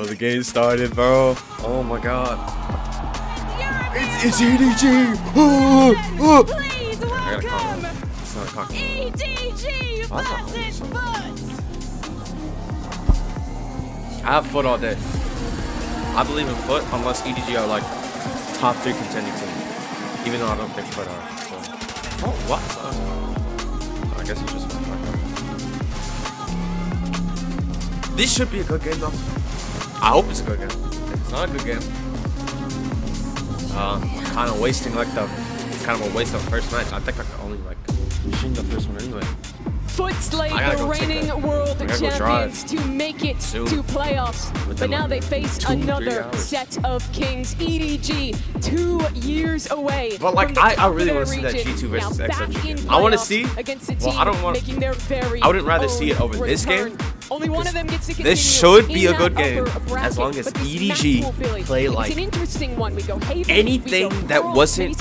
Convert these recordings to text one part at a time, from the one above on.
bro. The game started, bro. Oh my god. It's EDG. Please welcome EDG versus FUT. I have FUT all day. I believe in FUT unless EDG are like top 3 contending team. Even though I don't think FUT are. So. Oh, what? I guess it's just FUT. This should be a good game though. I hope it's a good game. If it's not a good game, kind of wasting like kind of a waste of the first match. I think I could only like machine the first one anyway. FUT slayed the reigning world champions to make it to playoffs, but now they face another set of kings. EDG 2 years away. But like, I really want to see that G2 versus XLG. I want to see. Well, I don't want. I wouldn't rather see it over this game. Only one of them gets to this should be a good game as long as EDG play like anything that wasn't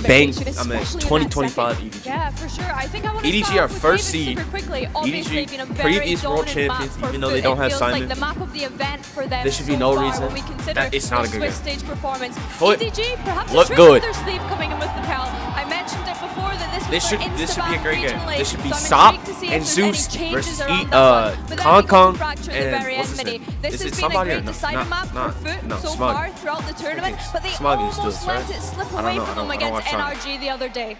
banged. I mean, 2025 EDG. Yeah, for sure. I think I want to EDG are first seed. EDG previous world champions, even though they don't have Simon. Like the map of the event for them. There should be no reason that it's not a good game. Stage performance. FUT EDG perhaps look good. Their sleeve coming in with the Pearl. I mentioned it before that this should be a great game. This should be SOP and Zeus versus Kong Kong and what's his name? This has been a great decider map for FUT so far throughout the tournament, but they almost let it slip away from them against NRG the other day.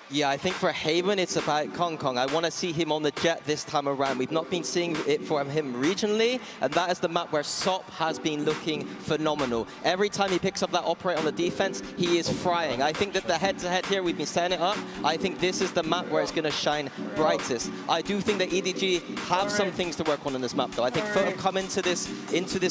Yeah, I think for Haven, it's about Kong Kong. I want to see him on the jet this time around. We've not been seeing it from him regionally, and that is the map where SOP has been looking phenomenal. Every time he picks up that operator on the defense, he is frying. I think that the head-to-head here, we've been setting it up. I think this is the map where it's going to shine brightest. I do think that EDG have some things to work on in this map, though. I think FUT have come into this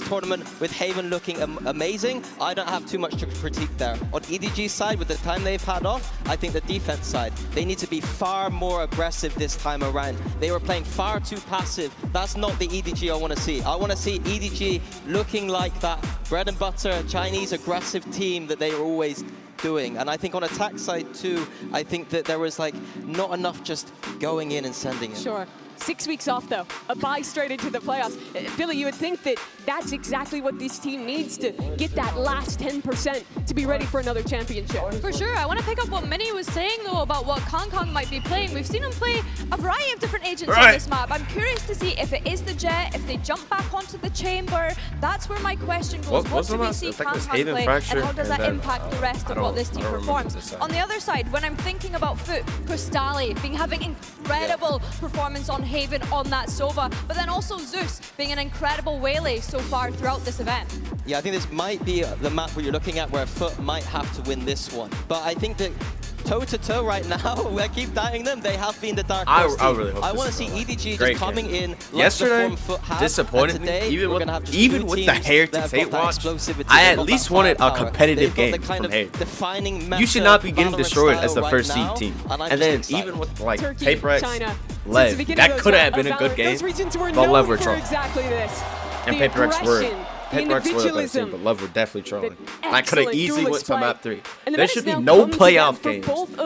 tournament with Haven looking amazing. I don't have too much to critique there. On EDG's side, with the time they've had off, I think the defense side, they need to be far more aggressive this time around. They were playing far too passive. That's not the EDG I want to see. I want to see EDG looking like that bread and butter Chinese aggressive team that they were always doing. And I think on attack side too, I think that there was like not enough just going in and sending it. Sure. 6 weeks off, though. A bye straight into the playoffs. Billy, you would think that that's exactly what this team needs to get that last 10% to be ready for another championship. For sure. I want to pick up what Minnie was saying, though, about what Kong Kong might be playing. We've seen him play a variety of different agents on this map. I'm curious to see if it is the jet, if they jump back onto the chamber. That's where my question goes. What do we see Kong Kong play, and how does that impact the rest of what this team performs? On the other side, when I'm thinking about FUT, Crystali having incredible performance on Haven on that Sova, but then also Zeus being an incredible Waylay so far throughout this event. Yeah, I think this might be the map where you're looking at where FUT might have to win this one. But I think that toe-to-toe right now, I keep doubting them. They have been the dark horse team. I really hope I want to see EDG just coming in like yesterday, the form FUT has. disappointed me. Even with the hair to tape watch, I at least wanted a competitive game from hair. You should not be getting destroyed as the first seed team. And then even with like Paper-X, Lev, that could have been a good game, but Lev were trolling. And Paper-X were. Paper-X were the best team, but Lev were definitely trolling. I could have easily went to map 3. There should be no playoff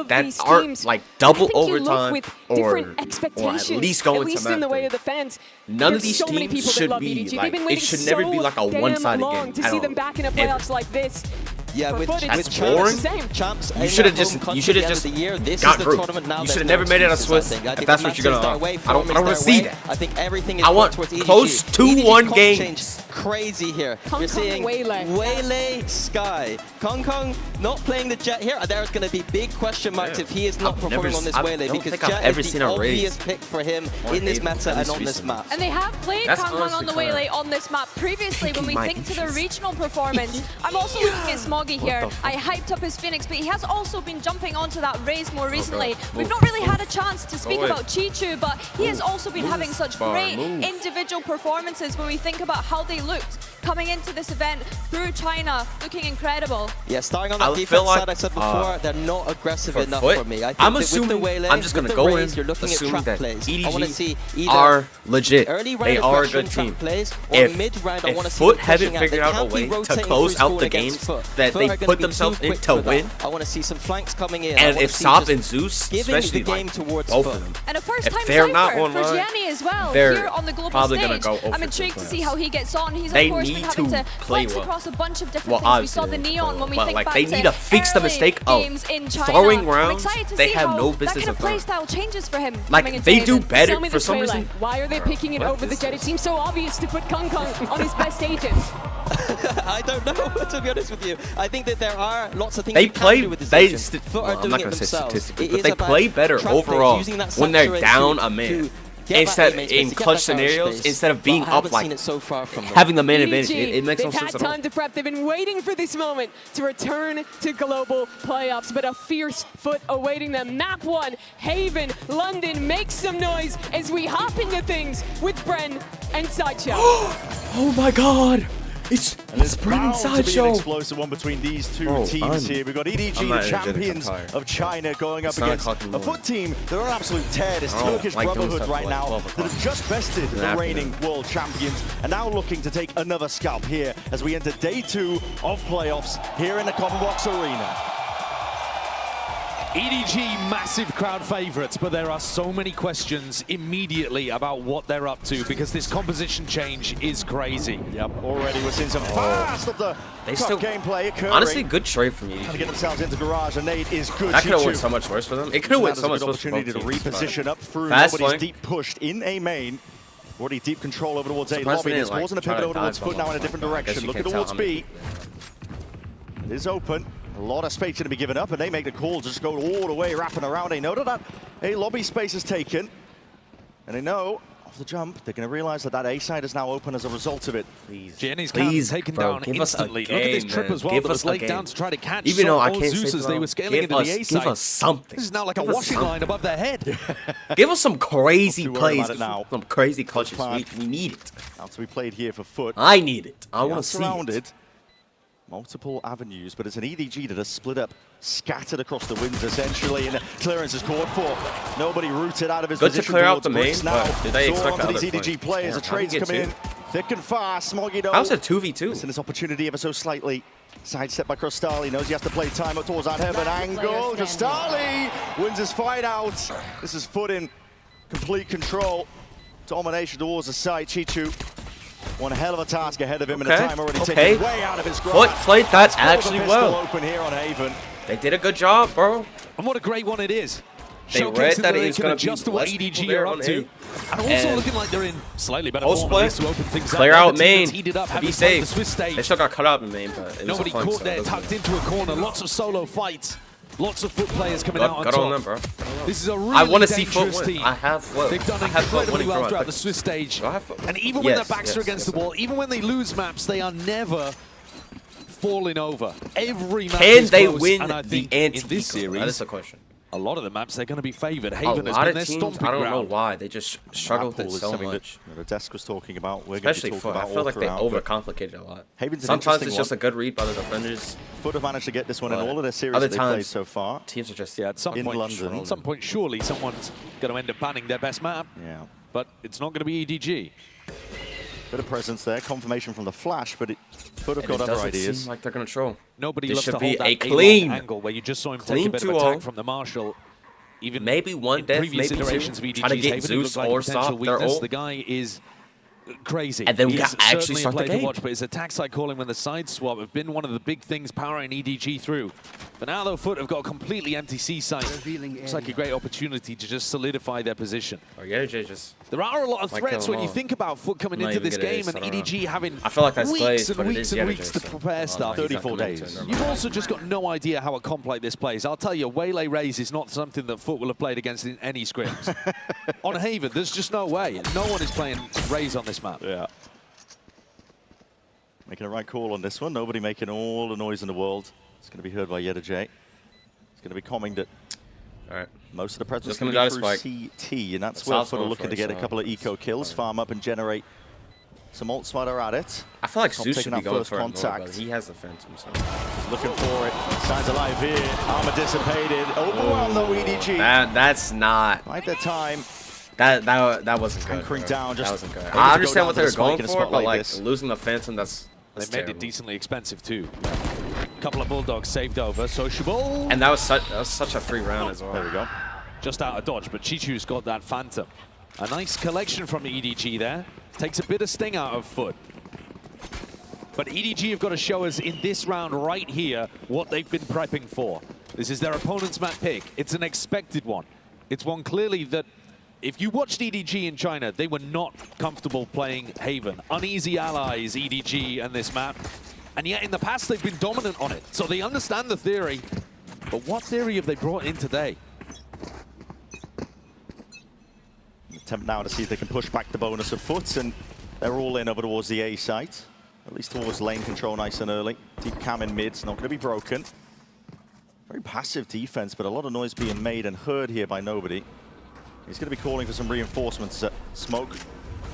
games that aren't like double overtime or at least going to map 3. None of these teams should be like, it should never be like a one-sided game to see them back in a playoffs like this. Yeah, with boring. Champs, you should have just got group. You should have never made it a Swiss if that's what you're gonna. I don't want to see that. I think everything is I want close 2-1 games. Crazy here. You're seeing Waylay, Sky, Kong Kong not playing the jet here. There's going to be big question marks if he is not performing on this Waylay, because Jet is the obvious pick for him in this meta and on this map. And they have played Kong Kong on the Waylay on this map previously. When we think to the regional performance, I'm also looking at Smoggy here. I hyped up his Phoenix, but he has also been jumping onto that Raze more recently. We've not really had a chance to speak about Chichu, but he has also been having such great individual performances when we think about how they looked coming into this event through China, looking incredible. Yeah, starting on the defense side, I said before, they're not aggressive enough for me. I think I'm assuming, I'm just going to go in, assuming that EDG are legit. They are a good team. If FUT haven't figured out a way to close out the games that they put themselves in to win, I want to see some flanks coming in. And if SOP and Zeus, especially like both of them, and a first-time cypher for Gianni as well here on the global stage. I'm intrigued to see how he gets on. He's they of course need been having to to play flex well. across a bunch of different things. We saw the Neon when we think like back they to need to fix the early mistake of games in China. throwing I'm rounds. excited to They see have how no that business kind of of throwing. play style changes for him. coming Like into they do Haven. better Tell me for the some trailer. reason. Why are they picking it over the Jet? It seems so obvious to put Kong on his best agent. I don't know, to be honest with you. I think that there are lots of things They you can play. do with this They. agent. FUT are I'm doing not it gonna say themselves. statistically, It but is they about play better translate, overall using that when they're saturate down to a man. get Instead, that main in space, to get clutch that garage scenarios, space. instead of But being I haven't up, like seen it so far from them. having the main advantage, EDG, it makes no they've sense had at all. time to prep. They've been waiting for this moment to return to global playoffs, but a fierce FUT awaiting them. Map 1, Haven, London, make some noise as we hop into things with Bren and Sideshow. Oh my God! It's Bren and bound to be an Sideshow. explosive one between these two teams here. We've got EDG, I'm not the energetic, champions I'm tired. of China, going up It's 9 against o'clock in the a FUT team. They're on absolute tear. This I don't Turkish like doing Brotherhood stuff right till, like, now 12 that o'clock. have just bested In the the reigning afternoon. world champions and now looking to take another scalp here as we enter day 2 of playoffs here in the Commonwealth Arena. EDG, massive crowd favourites, but there are so many questions immediately about what they're up to because this composition change is crazy. Yep, already we're seeing some fast of the tough gameplay occurring. Honestly, good trade from Trying to EDG. get themselves into garage, and Nate is good. That could have Chichu. went so much worse for them. It could have went so much Good worse for both opportunity to teams, but reposition up through. fast Nobody's flank. deep pushed in A main. Already deep control over towards A Surprised lobby. they It's didn't, like, causing a try pivot to over towards dive FUT now in a bomb. different I guess direction. you Looking can't tell towards how many B. It is open. A lot of space going to be given up, and they make the call to just go all the way, wrapping around. They know that A lobby space is taken, and they know off the jump they're going to realize that that A side is now open as a result of it. Please, Jenny's please, taken bro, down give us a instantly. Look at this game, trip man. as well Give that us was a laid game. down to try to catch Even though I all can't say Zeus as they throw, were scaling into the A side. give us something. This is now like a Give us washing something. line above their head. Give us some crazy Not too worried plays, about it now. some crazy clutches. plan. We need it. Now to be played here for FUT. I need it. I They want are to see surrounded. it. Multiple avenues, but it's an EDG that has split up, scattered across the winds essentially, and clearance is called for. Nobody rooted out of his Good to position. clear out towards the Brooks main, now. but did they So expect onto the these other EDG play? players? Damn, The how did trades he come get in thick and fast. Smoggy though. That was a 2v2. Missing this opportunity ever so slightly. Sidestep by Crostali. Knows he has to play time up towards that heaven angle. Crostali wins his fight out. This is FUT in complete control. Domination towards the side. Chichu. One hell of a task ahead of him, and the time already taken way out of his grasp. FUT played that actually well. Open here on Haven. They did a good job, bro. And what a great one it is. They Showcasing read that they it was can going to be adjust to what less EDG people there are on up to. A. And also And looking like they're in slightly better post form play, at least to open things clear up. out The team main, that's heated up, be having played the safe. Swiss stage. They still got cut out in main, but it was Nobody a fun, caught so there, it doesn't tucked into a corner. Lots of solo fights. Lots of FUT players coming out on Got top. on them, bro. This is a really I want to see FUT dangerous win. team. I have FUT. They've done I have FUT incredibly winning well for throughout my the Swiss stage. Do I have FUT? And even when Yes, their backs are yes, against yes, the wall, even when they lose maps, they are never falling over. Every map Can is they close, win and I the think anti? in this series, That is the question. a lot of the maps they're going to be favoured. A Haven has lot been of their teams, stomping I don't know ground. why, they just struggle with it Pool is so something much. that the desk was talking about. We're Especially going to be FUT. talking I about feel all like they throughout, but overcomplicate it a lot. Haven's an Sometimes interesting it's just one. a good read by the defenders. FUT have managed to get this one in But all of their series other that they've played times, so far. Teams are just Yeah, at some In point, London. at some point, surely someone's going to end up banning their best map. Yeah. But it's not going to be EDG. Bit of presence there, confirmation from the flash, but FUT have And got it other doesn't ideas. seem like they're going to troll. Nobody This loves should to be hold that a A-long clean- angle where you just saw him take clean a bit of 2-0. attack from the Marshal. Even Maybe one in death, previous maybe iterations two. of EDG's Try to get Haven, it Zeus looked like or a potential stop their weakness. ult. The guy is crazy. And then we He can is actually certainly start a the player to game. watch, but his attack side calling when the side swap have been one of the big things powering EDG through. But now though FUT have got a completely empty C site. Looks like a great opportunity to just solidify their position. Or EDG just... There are a lot of Might threats kill when them you all. think about FUT coming Might into even this get an game ace, and I don't know. EDG having I feel like that's weeks glazed, and but it weeks is and EDG, weeks to so- prepare Oh, stuff. no, he's not 34 committed days. to it, You've never also just got no idea how a comp like this plays. I'll tell you, Waylay Raze is not something that FUT will have played against in any scrims. On Haven, there's just no way. No one is playing Raze on this map. Yeah. Making a right call on this one. Nobody making all the noise in the world. It's going to be heard by Yeda J. It's going to be coming that All right. most of the presence Just going gonna to die be to through spike. CT, and that's That's where how it's FUT are going looking for to it, get a so couple of eco kills, farm up and generate some ult sweater at it. I feel like Top Zeus taking should be that going first for it more, contact. but he has the Phantom, so... Looking for it. Signs alive here. Armor dissipated. Overwhelmed though, EDG. That's not... Right that time. That wasn't good. Anchoring bro. down, just that wasn't good. able to I go understand down what to they the were spike going in a for, spot but like like this. losing the Phantom, that's They made terrible. it decently expensive too. A couple of Bulldogs saved over. Sociable. And that was such a free round as well. There we go. Just out of dodge, but Chichu's got that Phantom. A nice collection from EDG there. Takes a bit of sting out of FUT. But EDG have got to show us in this round right here what they've been prepping for. This is their opponent's map pick. It's an expected one. It's one clearly that if you watched EDG in China, they were not comfortable playing Haven. Uneasy allies, EDG and this map. And yet in the past, they've been dominant on it. So they understand the theory. But what theory have they brought in today? Attempt now to see if they can push back the bonus of FUT, and they're all in over towards the A site. At least towards lane control nice and early. Deep cam in mid's not going to be broken. Very passive defense, but a lot of noise being made and heard here by nobody. He's going to be calling for some reinforcements. Smoke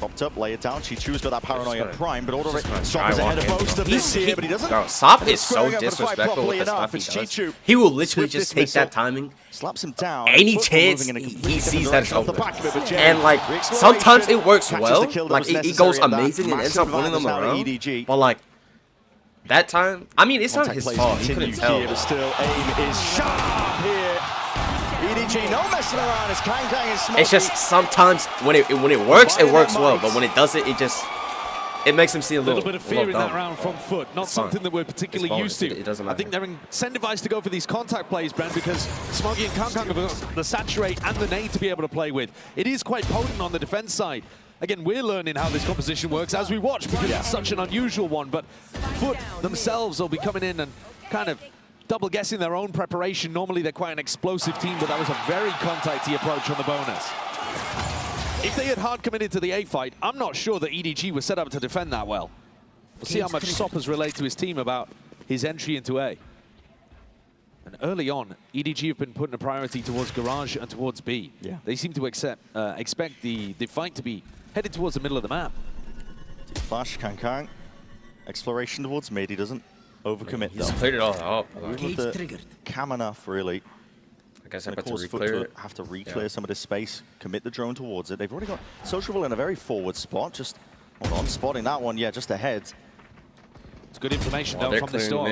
popped up, lay it down. Chichu's got that paranoia prime, but order it. Sop is ahead of most of this here, but he doesn't. Bro, Sop is so disrespectful with the stuff he does. He will literally just take that timing. Slaps him down. Any chance he sees that it's over. And like, sometimes it works well. Like, it goes amazing and ends up winning them around. But like, that time, I mean, it's not his fault. He couldn't tell. But still, aim is sharp here. EDG, no messing around. It's Kang is smoky. It's just sometimes when it works well. But when it doesn't, it makes him see a little bit of fear in that round from FUT. Not something that we're particularly used to. It doesn't matter. I think they're incentivized to go for these contact plays, Brent, because Smoggy and Kang have got the saturate and the nade to be able to play with. It is quite potent on the defense side. Again, we're learning how this composition works as we watch because it's such an unusual one. But FUT themselves will be coming in and kind of double guessing their own preparation. Normally they're quite an explosive team, but that was a very contacty approach on the bonus. If they had hard committed to the A fight, I'm not sure that EDG was set up to defend that well. We'll see how much Sop has relayed to his team about his entry into A. And early on, EDG have been putting a priority towards Garage and towards B. Yeah. They seem to expect the fight to be headed towards the middle of the map. Deep flash, Kang. Exploration towards mid, he doesn't overcommit though. He's cleared it all out. Cam enough, really. I guess I have to re-clear it. Have to re-clear some of this space, commit the drone towards it. They've already got Sociable in a very forward spot. Just, hold on, spotting that one, yeah, just ahead. It's good information though from the storm.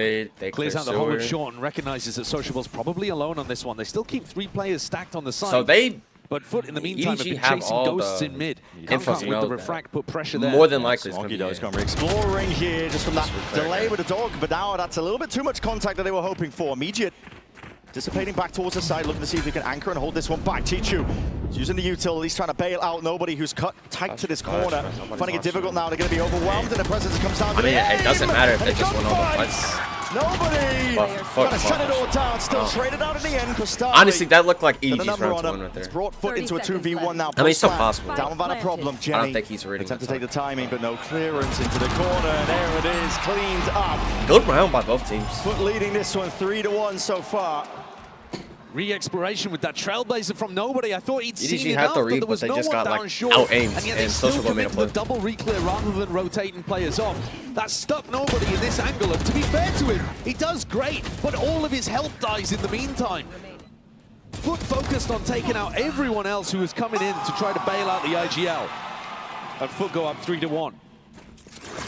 Clears out the whole of short and recognizes that Sociable's probably alone on this one. They still keep 3 players stacked on the side. So they... But FUT in the meantime have been chasing ghosts in mid. Kang with the refract put pressure there. More than likely Smoggy though is going to be exploring here just from that delay with the dog, but now that's a little bit too much contact that they were hoping for. Immediate dissipating back towards the side, looking to see if they can anchor and hold this one back. Chichu is using the util, he's trying to bail out nobody who's cut tight to this corner. Finding it difficult now, they're going to be overwhelmed and the presence comes down to it doesn't matter if they just won all the fights. Nobody! Trying to shut it all down, still traded out in the end for Starley. Honestly, that looked like EDG's round to win right there. It's brought FUT into a 2v1 now. I mean, it's still possible. Down without a problem, Jenny. I don't think he's reading attempt to take the timing, but no clearance into the corner, and there it is, cleaned up. Good round by both teams. FUT leading this one 3-1 so far. Re-exploration with that trailblazer from nobody. I thought he'd seen had enough, the read, but there was they just no got one like short. out-aimed, and yet they and still Sociable made a commit to play. the double re-clear rather than rotating players off. That stuck nobody in this angle, and to be fair to him, he does great, but all of his health dies in the meantime. FUT focused on taking out everyone else who was coming in to try to bail out the IGL. And FUT go up 3-1.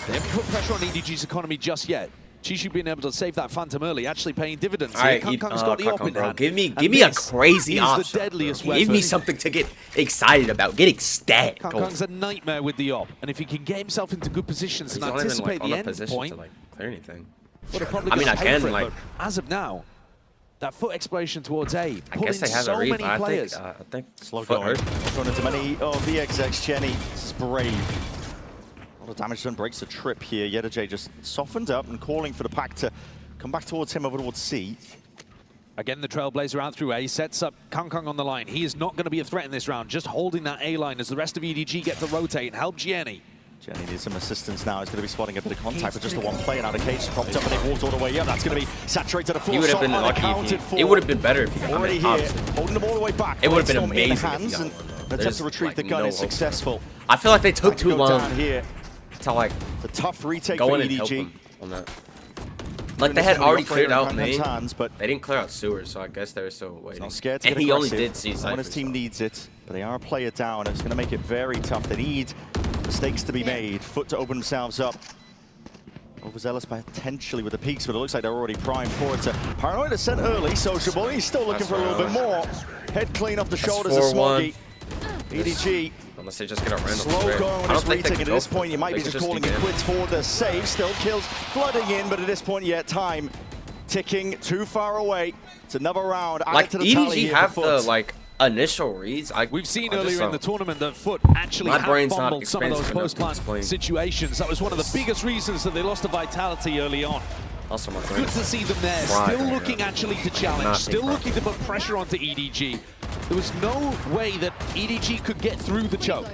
They haven't put pressure on EDG's economy just yet. Chichu being able to save that Phantom early, actually paying dividends. Alright, Kang's got the op in hand. Give me a crazy option. The deadliest Give me something to get excited about. Get ecstatic. Kang's a nightmare with the op, and if he can get himself into good positions and anticipate the end point, to clear anything. I mean, I can like. As of now, that FUT exploration towards A, I guess they have so a read, many players. I think slow going. Thrown into many of VXX Jenny. This is brave. A lot of damage done, breaks the trip here. Yedajay just softened up and calling for the pack to come back towards him over towards C. Again, the Trailblazer out through A, sets up Kang on the line. He is not going to be a threat in this round, just holding that A line as the rest of EDG get to rotate and help Jenny. Jenny needs some assistance now. He's going to be spotting a bit of contact, but just the one player now. The cage propped up and they walked all the way up. That's going to be saturated to the full. He would have been lucky if it would have been better if he already here, holding them all the way back. It would have been amazing. Hands and attempt to retrieve the gun is successful. I feel like they took too long here. To like the tough retake go for in EDG. and help on that. Like they had already cleared out main, hands, but they didn't clear out sewers, so I guess they're still waiting. Not scared to and get he aggressive. only did see Cypher. When his team needs it, but they are a player down. It's going to make it very tough. They need mistakes to be made. FUT to open themselves up. Overzealous potentially with the peaks, but it looks like they're already primed for it. Paranoid to sent early. Sociable. He's still looking for a little bit more. Head clean off the shoulders of Smoggy. EDG. Unless they just get a random Slow trade. going I with don't his think they retake. can At go this for point, it. you might They be could just calling it do quits for the save. Still kills flooding in, but at this point, yeah, time ticking too far away. It's another round. Like, to the tally EDG here have for the, FUT. like, initial reads. We've seen earlier in the tournament that FUT actually My have brain's not fumbled some of those expensive enough to post-plant explain. situations. That was one of the biggest reasons that they lost the vitality early on. Also, my Good brain. to see them there, Right, still right, looking right. actually to challenge, Not still big looking to put pressure onto EDG. There was no way that EDG could get through the choke,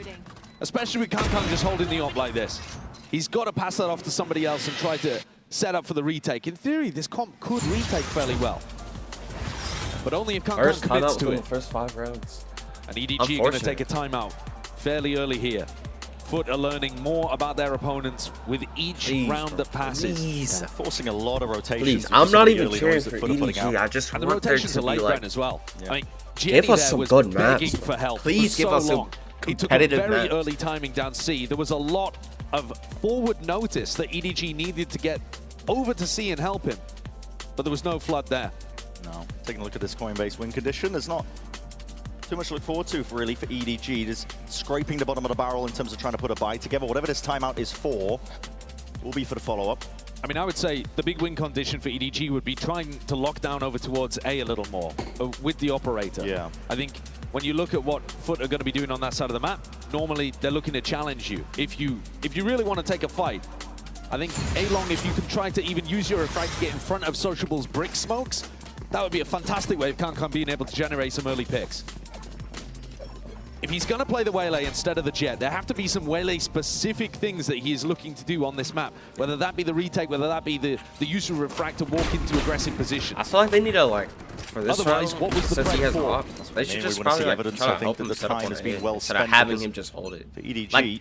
especially with Kankang just holding the op like this. He's got to pass that off to somebody else and try to set up for the retake. In theory, this comp could retake fairly well, but only if Kankang commits to it. First 5 rounds. And EDG are going to take a timeout fairly early here. FUT are learning more about their opponents with each round that passes. Please. They're forcing a lot of rotations. Please, I'm not even early cheering noise for that FUT are putting out. EDG. I just And the want there rotations to are be late, like, Bren, as well. Yeah. I mean, give Jenny us there some was good begging maps. for help. Please for give so us some long. It took a competitive very maps. early timing down C. There was a lot of forward notice that EDG needed to get over to C and help him, but there was no flood there. No. Taking a look at this Coinbase win condition, there's not too much to look forward to really for EDG. Just scraping the bottom of the barrel in terms of trying to put a buy together. Whatever this timeout is for, will be for the follow-up. I mean, I would say the big win condition for EDG would be trying to lock down over towards A a little more with the operator. Yeah. I think when you look at what FUT are going to be doing on that side of the map, normally they're looking to challenge you. If you really want to take a fight, I think A-Long, if you can try to even use your refract to get in front of Sociable's brick smokes, that would be a fantastic way of Kankang being able to generate some early picks. If he's going to play the Waylay instead of the Jet, there have to be some Waylay-specific things that he is looking to do on this map, whether that be the retake, whether that be the use of refract to walk into aggressive position. I feel like they need to, like, for this Otherwise, round, what was the since he prep has for? op, they should just we wanna probably see like, evidence, try I to think, help that him the set up time on has A been well instead of spent having because him just hold it. For EDG, Like,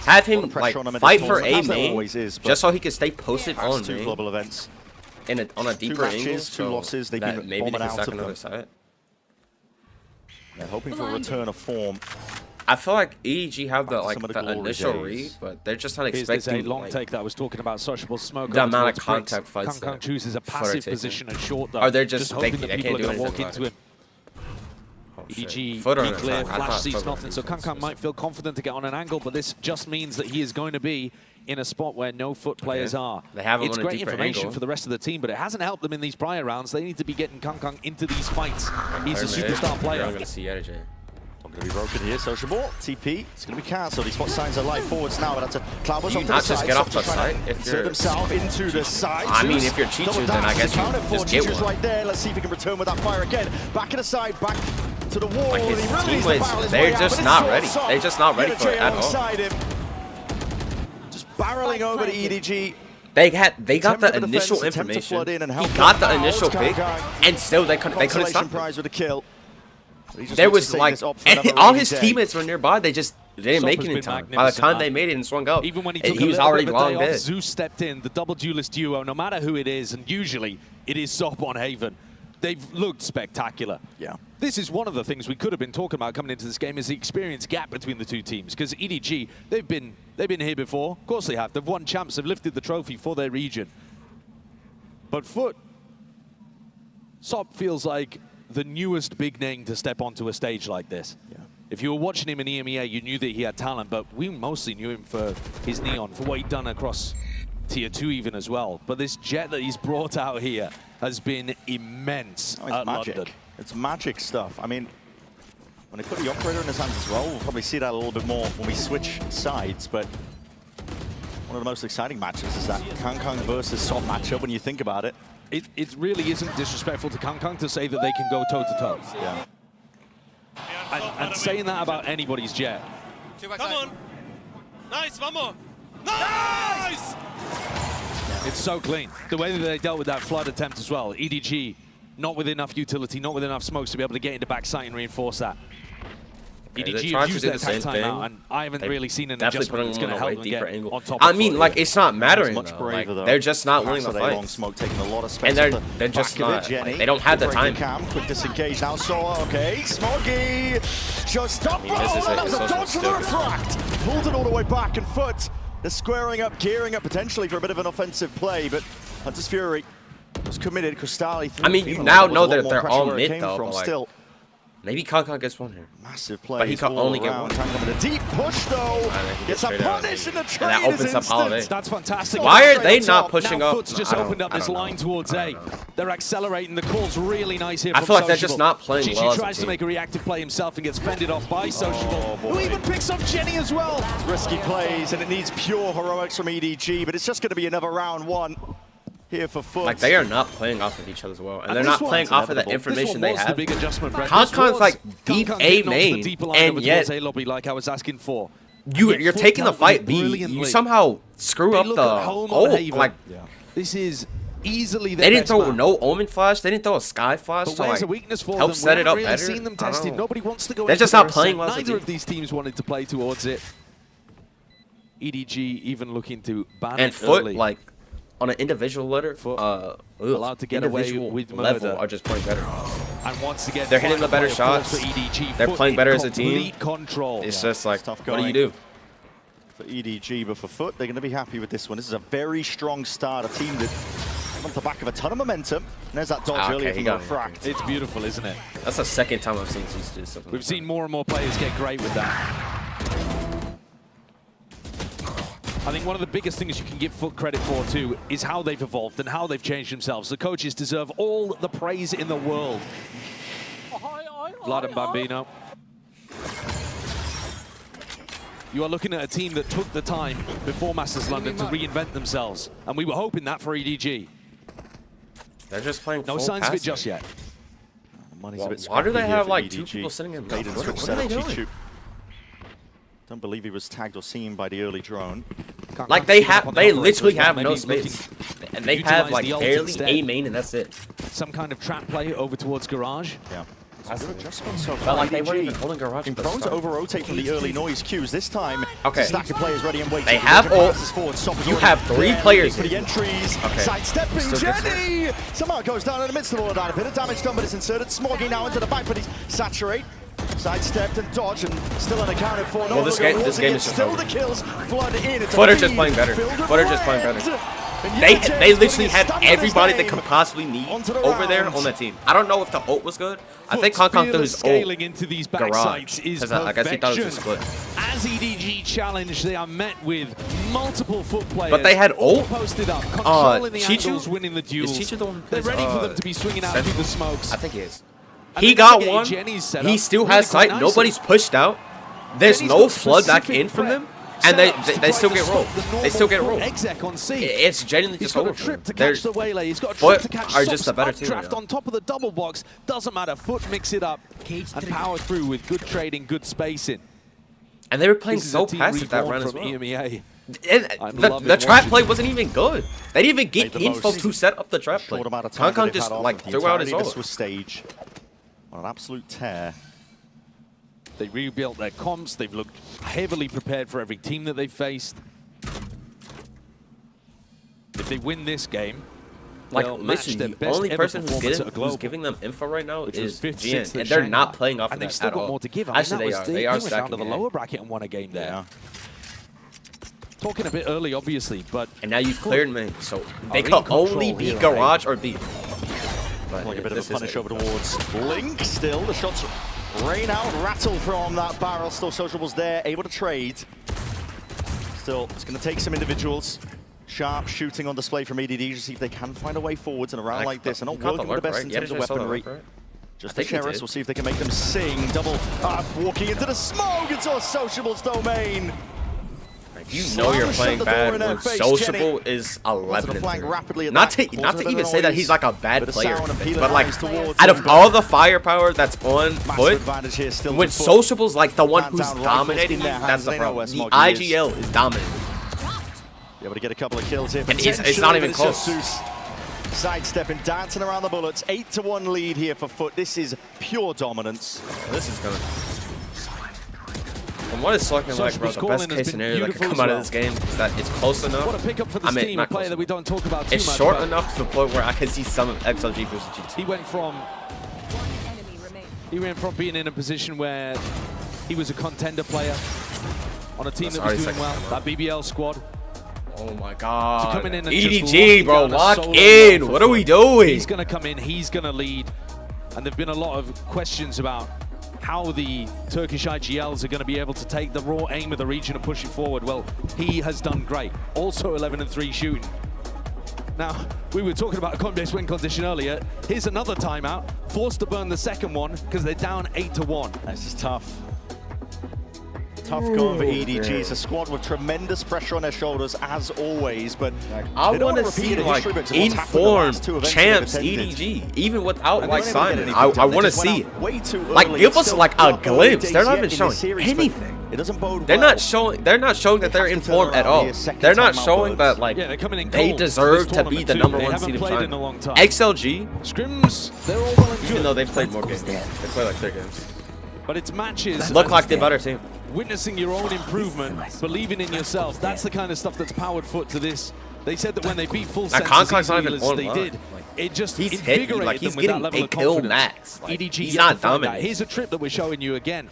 have a lot him of pressure like on him in fight this for tournament, A as there main, always is, but just so he can stay posted past on 2 main global events. on a deeper matches, angle. 2 So losses, they've that been maybe they bombing can out stack of another them. side. They're hoping for a return of form. I feel like EDG have the Some of the glory initial days. read, but they're just not Here's this expecting a long like, take that I was talking about. Sociable smoke. the over amount of towards bricks. contact fights Kankang that chooses a FUT are passive taking. position at short though. Or they're just hoping they that can't people are do going to anything walk about into it. him. EDG, FUT are on clear, attack. I flash thought sees FUT were nothing, on so defense. Kankang might feel confident to get on an angle, but this just means that he is going to be in a spot where no FUT players are. They have him It's on a great deeper information angle. for the rest of the team, but it hasn't helped them in these prior rounds. They need to be getting Kankang into these fights. He's a superstar I'm player. going to see EDG. Not going to be broken here. Sociable. TP. It's going to be cancelled. He spot signs are light forwards now, but that's a Cloudbush You off not to the just side. get off the Trying side to if insert you're- himself into the side. I mean, Zeus, if you're Cheechoo, double then I dash guess to you counter for just get Cheechoo's one. right there. Let's see if he can return with that fire again. Back in the side, back to the wall. Like, his and he released the teammates, barrel his they're way out, just but it's not all ready. soft. They're just not ready for it at all. Alongside him. Just barreling over to EDG. They got Attempt the of a initial defense, attempt to information. flood in and He help got him the out. initial pick, Kankang. and still they couldn't Consolation stop him. prize with a kill. He just There wants was to save like, this up for and another all rainy his day. teammates were nearby. They didn't make Sop has it in been time. By the magnificent, time man. they made it and swung out, Even when he and took he a was little already bit of a long day off, dead. Zeus stepped in, the double duelist duo, no matter who it is, and usually it is Sop on Haven. They've looked spectacular. Yeah. This is one of the things we could have been talking about coming into this game is the experience gap between the two teams. Because EDG, they've been here before. Of course they have. They've won champs. They've lifted the trophy for their region. But FUT, Sop feels like the newest big name to step onto a stage like this. Yeah. If you were watching him in EMEA, you knew that he had talent, but we mostly knew him for his Neon, for what he'd done across Tier 2 even as well. But this jet that he's brought out here has been immense Oh, it's at magic. London. It's magic stuff. I mean, when they put the operator in his hands as well, we'll probably see that a little bit more when we switch sides, but one of the most exciting matches is that Kankang versus Sop matchup when you think about it. It really isn't disrespectful to Kankang to say that they can go toe-to-toe. Yeah. And saying that about anybody's jet. Come on. Nice, one more. Nice! It's so clean. The way that they dealt with that flood attempt as well. EDG, not with enough utility, not with enough smokes to be able to get into backside and reinforce that. Yeah, they're EDG trying have to used do their the same attack thing. timeout, and I haven't really seen an Definitely adjustment that's putting going them to on a help way them deeper get angle. on top I of mean, FUT. like, it's not mattering Much though. braver, Like, though. they're just not winning Pass the that A-long fights. smoke taking a lot of space. And they're- off the they're just back of it. not- Jenny, like, they don't have the break time. Cam, quick disengage now. So okay, Smoggy, just stop. mean, this is that it. was a It's dodge also to the stupid. refract. Pulled it all the way back, and FUT, they're squaring up, gearing up potentially for a bit of an offensive play, but Hunter's Fury was committed. Cristali. I mean, you now know that they're all mid though, but like, still. Maybe Kankan gets one here. Massive play. But he can only get one. Kankan with a deep push though. Gets a punish and the trade that opens up Holiday. That's fantastic. Why are they not pushing now up? FUT's just opened up this line towards A. They're accelerating. The call's really nice here. I feel like they're just not playing Gigi well as a tries to team. make a reactive play himself and gets fended off by Sociable, who even picks up Jenny as well. Risky plays, and it needs pure heroics from EDG, but it's just going to be another round one here for FUT. Like, they are not playing off of each other as well, and they're not playing off of the information they have. The big adjustment, Kankan's like deep A main, and yet A lobby like I was asking for. you're taking the fight B. You somehow screw up the ult. Like, this is easily they didn't throw no Omen flash. They didn't throw a Sky flash but to where's like a weakness for help them? set it up really better. Seen them tested. Nobody wants to go. They're into just not their playing ascent. well as a Neither team. of these teams wanted to play towards it. EDG even looking to ban And it FUT, early. like, on an individual letter, allowed to get away individual with level murder. are just playing better. And once again, They're hitting the better final play, shots. of course, for EDG. They're FUT playing in better as a team. complete control. It's just like, tough what do you going. do? For EDG, but for FUT, they're going to be happy with this one. This is a very strong start, a team that on the back of a ton of momentum. And there's that dodge earlier from the refract. It's beautiful, isn't it? That's the second time I've seen these do something. We've seen more and more players get great with that. I think one of the biggest things you can give FUT credit for too is how they've evolved and how they've changed themselves. The coaches deserve all the praise in the world. Vlad and Bambino. You are looking at a team that took the time before Masters London to reinvent themselves. And we were hoping that for EDG. They're just playing No full signs of it passive. just yet. Money's a bit Why do scrappy they here have for like EDG. 2 people sitting in Played middle? and switch What are they setup, doing? Chichu. Don't believe he was tagged or seen by the early drone. Like they literally have no space, and they have like barely A main, and that's it. Some kind of trap play over towards Garage. Yeah. That's Good it. adjustment so Felt far. like they weren't EDG even holding Garage. been at the prone to start. over-rotate from the early noise cues. This time, Okay. stack of players ready and waiting. They have ult. You have 3 players for the here. entries. Okay. Sidestepping Still good Jenny! Somehow goes down in the midst of all of that. A bit of damage done, but it's inserted. Smoggy now into the back, but he's saturate. Sidestepped and dodged and still unaccounted for. Well, this game is just still over. the kills. Flood in. It's a FUT are just lead playing better. filled with FUT are just playing red. better. And They Unijay is literally putting his had stamp in his everybody they name. could possibly Onto need the over there round. on the team. I don't know if the ult was good. I think FUT's Kankan threw fearless his scaling ult into these back Garage. sites is 'Cause I guess he thought it was a perfection. split. As EDG challenge, they are met with multiple FUT players. But they had all ult. posted up, controlling the Chichu? angles, winning the duels. Chichu the one who They're plays, ready for them to be swinging out Sentinel? through the smokes. I think he is. And He they're gonna got get one. Jenny's set He up still really has quite sight. nicely. Nobody's pushed out. There's Jenny's no got flood back specific in from prep them, and they setups to still try get to rolled. stop the They still get normal rolled. exec on C. It's genuinely He's just got a over for trip them. to catch the waylay. He's got a FUT trip to catch are just Sub's a better team updraft right now. on top of the double box. Doesn't matter. FUT mix it up and power through with good trading, good spacing. And they were playing This is so a team passive that reborn round as from well. EMEA. And I'm the loving trap watching play it. wasn't even good. They didn't even Made get the info most to set up the trap play. Short amount of time that Kankan they've just had off like of the threw out his entirety of ult. the Swiss stage on an absolute tear. They rebuilt their comps. They've looked heavily prepared for every team that they've faced. If they win this game, Like, they'll match listen, their the best only ever person performance at a who's global. giving them info right now Which was is fifth, GN, sixth at and they're not Shanghai. playing off of And they've that still at got all. more to give. I mean, Actually, that they was are. the- They are went down to stacking the it. lower bracket in one a game there. Yeah. Talking a bit early, obviously, but And now you've cleared me, so they in could control only be here, Garage or B. But Like a bit of this a is punish it. over towards Link. Still, the shots rain out, rattle from that barrel. Still, Sociable's there, able to trade. Still, it's going to take some individuals. Sharp shooting on display from EDG to see if they can find a way forwards in a round like this. And not You caught working with the best right? in Yeah, terms of I saw the weaponry. lurk, right? Just I the think he Sheriffs. did. We'll see if they can make them sing. Double walking into the smoke. It's all Sociable's domain. You know you're playing bad when Sociable is 11 and 0. Not to even say that he's like a bad player, but like out of all the firepower that's on FUT, when Sociable's like the one who's dominating, that's the problem. The IGL is dominating. Able to get a couple of kills here. And it's not even close. Sidestepping, dancing around the bullets. 8-1 lead here for FUT. This is pure dominance. This is going. From what it's looking like, bro, the best case scenario that could come out of this game is that it's close enough. what a pickup for this team, a player that we don't talk about too much. It's short but enough to the point where I can see some of XLG versus GT. He went from being in a position where he was a contender player on a team that was doing well, that BBL squad. Oh my god. Coming in and just EDG, bro, locking down a lock solo in. run for What are we FUT. doing? He's going to come in, he's going to lead. And there've been a lot of questions about how the Turkish IGLs are going to be able to take the raw aim of the region and push it forward. Well, he has done great. Also 11-3 shooting. Now, we were talking about a coin-based win condition earlier. Here's another timeout. Forced to burn the second one because they're down 8-1. This is tough. Tough going for EDG. It's a squad with tremendous pressure on their shoulders, as always, but I want to see, like, informed champs EDG, even without, like, signing. I want to see it. Like, give us, like, a glimpse. They're not even showing anything. It doesn't bode They're well. not showing that they're informed at all. They're not showing that, like, they deserve to be the #1 seed of China. XLG, Scrims, they're all well and good. even though they've played more games. They play like 3 games. But it's matches. Look like the better team. Witnessing your own improvement, believing in yourself, that's the kind of stuff that's powered FUT to this. They said that when they beat full sets as they did, it just invigorated like, he's them with that getting level a of kill confidence. max. Like, EDG he's not dominating. Here's a trip that we're showing you again.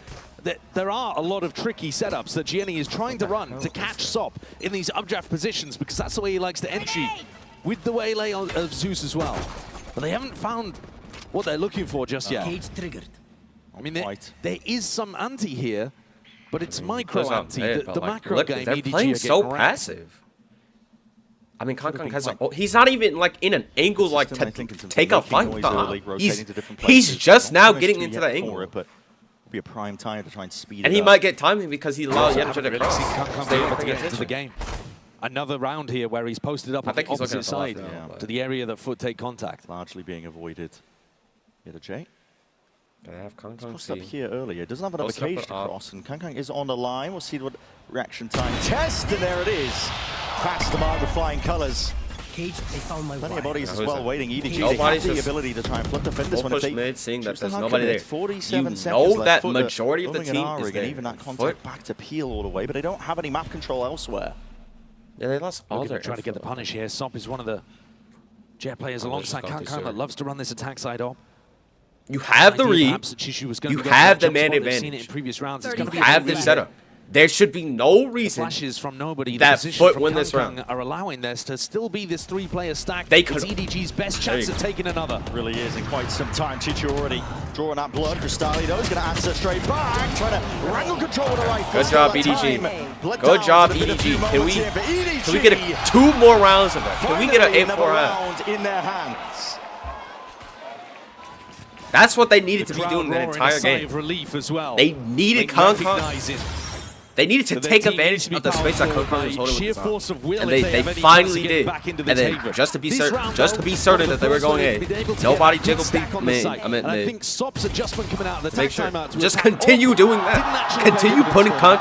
There are a lot of tricky setups that Gianni is trying to run to catch Sop in these updraft positions, because that's the way he likes to entry with the waylay of Zeus as well. But they haven't found what they're looking for just yet. I mean, there is some anti here, but it's micro anti. The macro game, they're EDG playing so great. passive. I mean, Kong has he's not even, like, in an angle, like, to take a fight. He's just now getting into the angle. Be a prime time to try and speed And it he up. might get timing because he allows Yamcha to Really cross. seen Kong be able to get into the game. Another round here where he's posted up on the opposite side to the area that FUT take contact. Largely being avoided. Here to Jay. They have Kong Crossed up here earlier. Doesn't have another cage to cross, and Kang is on the line. We'll see what reaction time test, and there it is. Past the mark with flying colours. Plenty of bodies as well waiting. EDG has the ability to try and flip defend this one. If they mid, seeing that there's choose to nobody there. 47 You seconds know that left. majority of the Building an team is Arig, there. and even that contact back to Peel all the way, but they don't have any map control elsewhere. Yeah, they lost all their Trying to get the punish here. Sop is one of the Jet players alongside Kang that loves to run this attack side op. You have the read. You have the man advantage. You have the setup. There should be no reason flashes from nobody that FUT win this round. Are allowing this to still be this 3-player stack. They could. It's EDG's best chance of taking another. Really is in quite some time. Chichu already drawing that blood. Cristalli though is going to answer straight back. Trying to wrangle control with the right foot. Good job, EDG. Good job, EDG. Can we get 2 more rounds of that? Can we get an 8-4 round in their hands? That's what they needed to be doing the entire game. Relief as well. They needed Kong. They needed to take advantage of the space that Kong was holding with his arm. And they finally did. And then just to be certain that they were going in, nobody jiggled mid. I think Sop's adjustment coming out of the Make tag sure. timeout. Just continue doing that. Continue putting Kong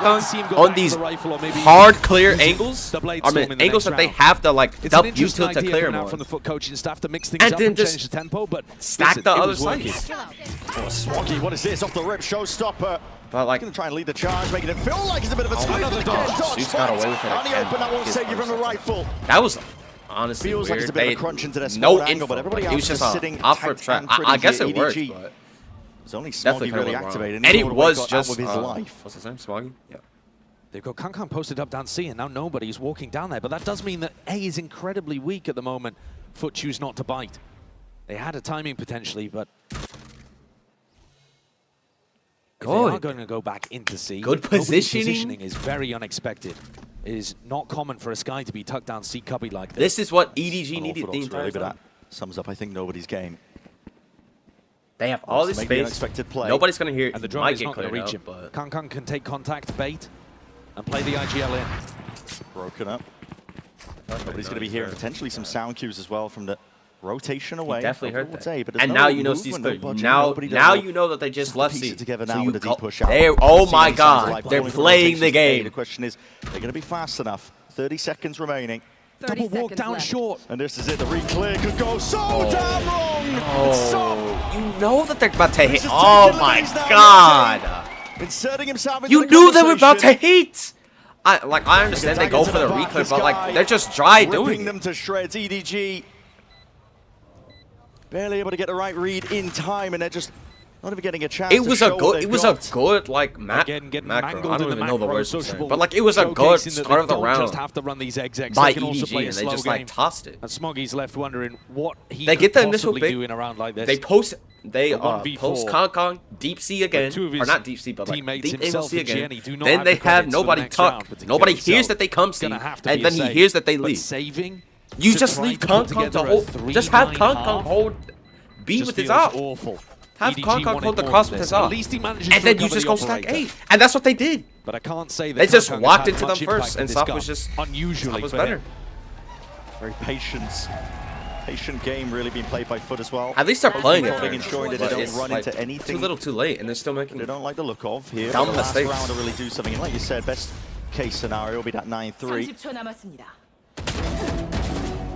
on these hard clear angles. I mean, angles that they have to, like, dump you to clear more. From the FUT coaching staff to mix things And up then and just change the tempo, but stack the other side. Swaggy, what is this? Off the rip, showstopper. But, like, going to try and lead the charge, making it feel like it's a bit of a split. Another dodge. Zeus got away with it. On the open, that won't save you from the rifle. That was honestly feels weird. like it's a bit of a crunch into their no angle, info, but everybody it was else just is sitting off for trap. I guess it worked, EDG. but It's only definitely Smoggy really activated. And it was just with his life. What's his name? Smoggy? Yeah. They've got Kang posted up down C, and now nobody's walking down there. But that does mean that A is incredibly weak at the moment. FUT choose not to bite. They had a timing potentially, but they are going to go back into C. Good positioning is very unexpected. It is not common for a Sky to be tucked down C cubby like this. This is what EDG needed the entire time. That sums up, I think, nobody's game. They have all this space. Unexpected play. Nobody's going to hear it. And the drone is not going to reach him. Kang can take contact, bait, and play the IGL in. Broken up. Nobody's going to be hearing potentially some sound cues as well from the rotation away. He definitely heard that. Say, and now you know C's clear. Now you know that they just left C. Together so now you with the deep push out. Oh my God, they're playing the game. The question is, they're going to be fast enough. 30 seconds remaining. Double walk down left. Short. And this is it. The re-clear could go so damn wrong. Oh, you know that they're about to hit. Oh my God. Inserting himself into you knew they were about to hit. I understand they go for the re-clear, but like they're just dry doing them to shreds. EDG barely able to get the right read in time, and they're just Not even getting a chance. It was a good like map. Macro. I don't even know the words, but like it was a good start of the round. Just have to run these execs. By They can also play EDG, a and they slow just game. like tossed it. And Smoggy's left wondering what he They could get the initial possibly big. do in a round like this. They post A post 1v4. Kong Kong deep C again, two of his or not deep C, but like teammates, deep himself C and again. Jenny, do not Then have they the have credits for the nobody next tuck. round, but to Nobody kill hears himself, that they come it's C, gonna have to and be a then he save. hears that they But leave. saving. You to just try leave to Kong put Kong to together a hold. Just have 3-9 Kong Kong half. hold B Just with his feels op. awful. Have EDG Kong Kong wanted hold the more cross of with this. his op. At least he manages And to then you recover just the go stack operator. 8. And that's what they did. But I can't say that They just Kong Kong walked has into had them much first, impact and in Sop this was gun. just unusually was for better. him. Very patient game really being played by FUT as well. At least they're playing it. Controlling, ensuring that they But don't it's, run like, into anything Too little, too late, and they're still making. they don't like the look of here. Dumb But the last mistakes. round to really do something. And like you said, best case scenario will be that 9-3. 30초 남았습니다.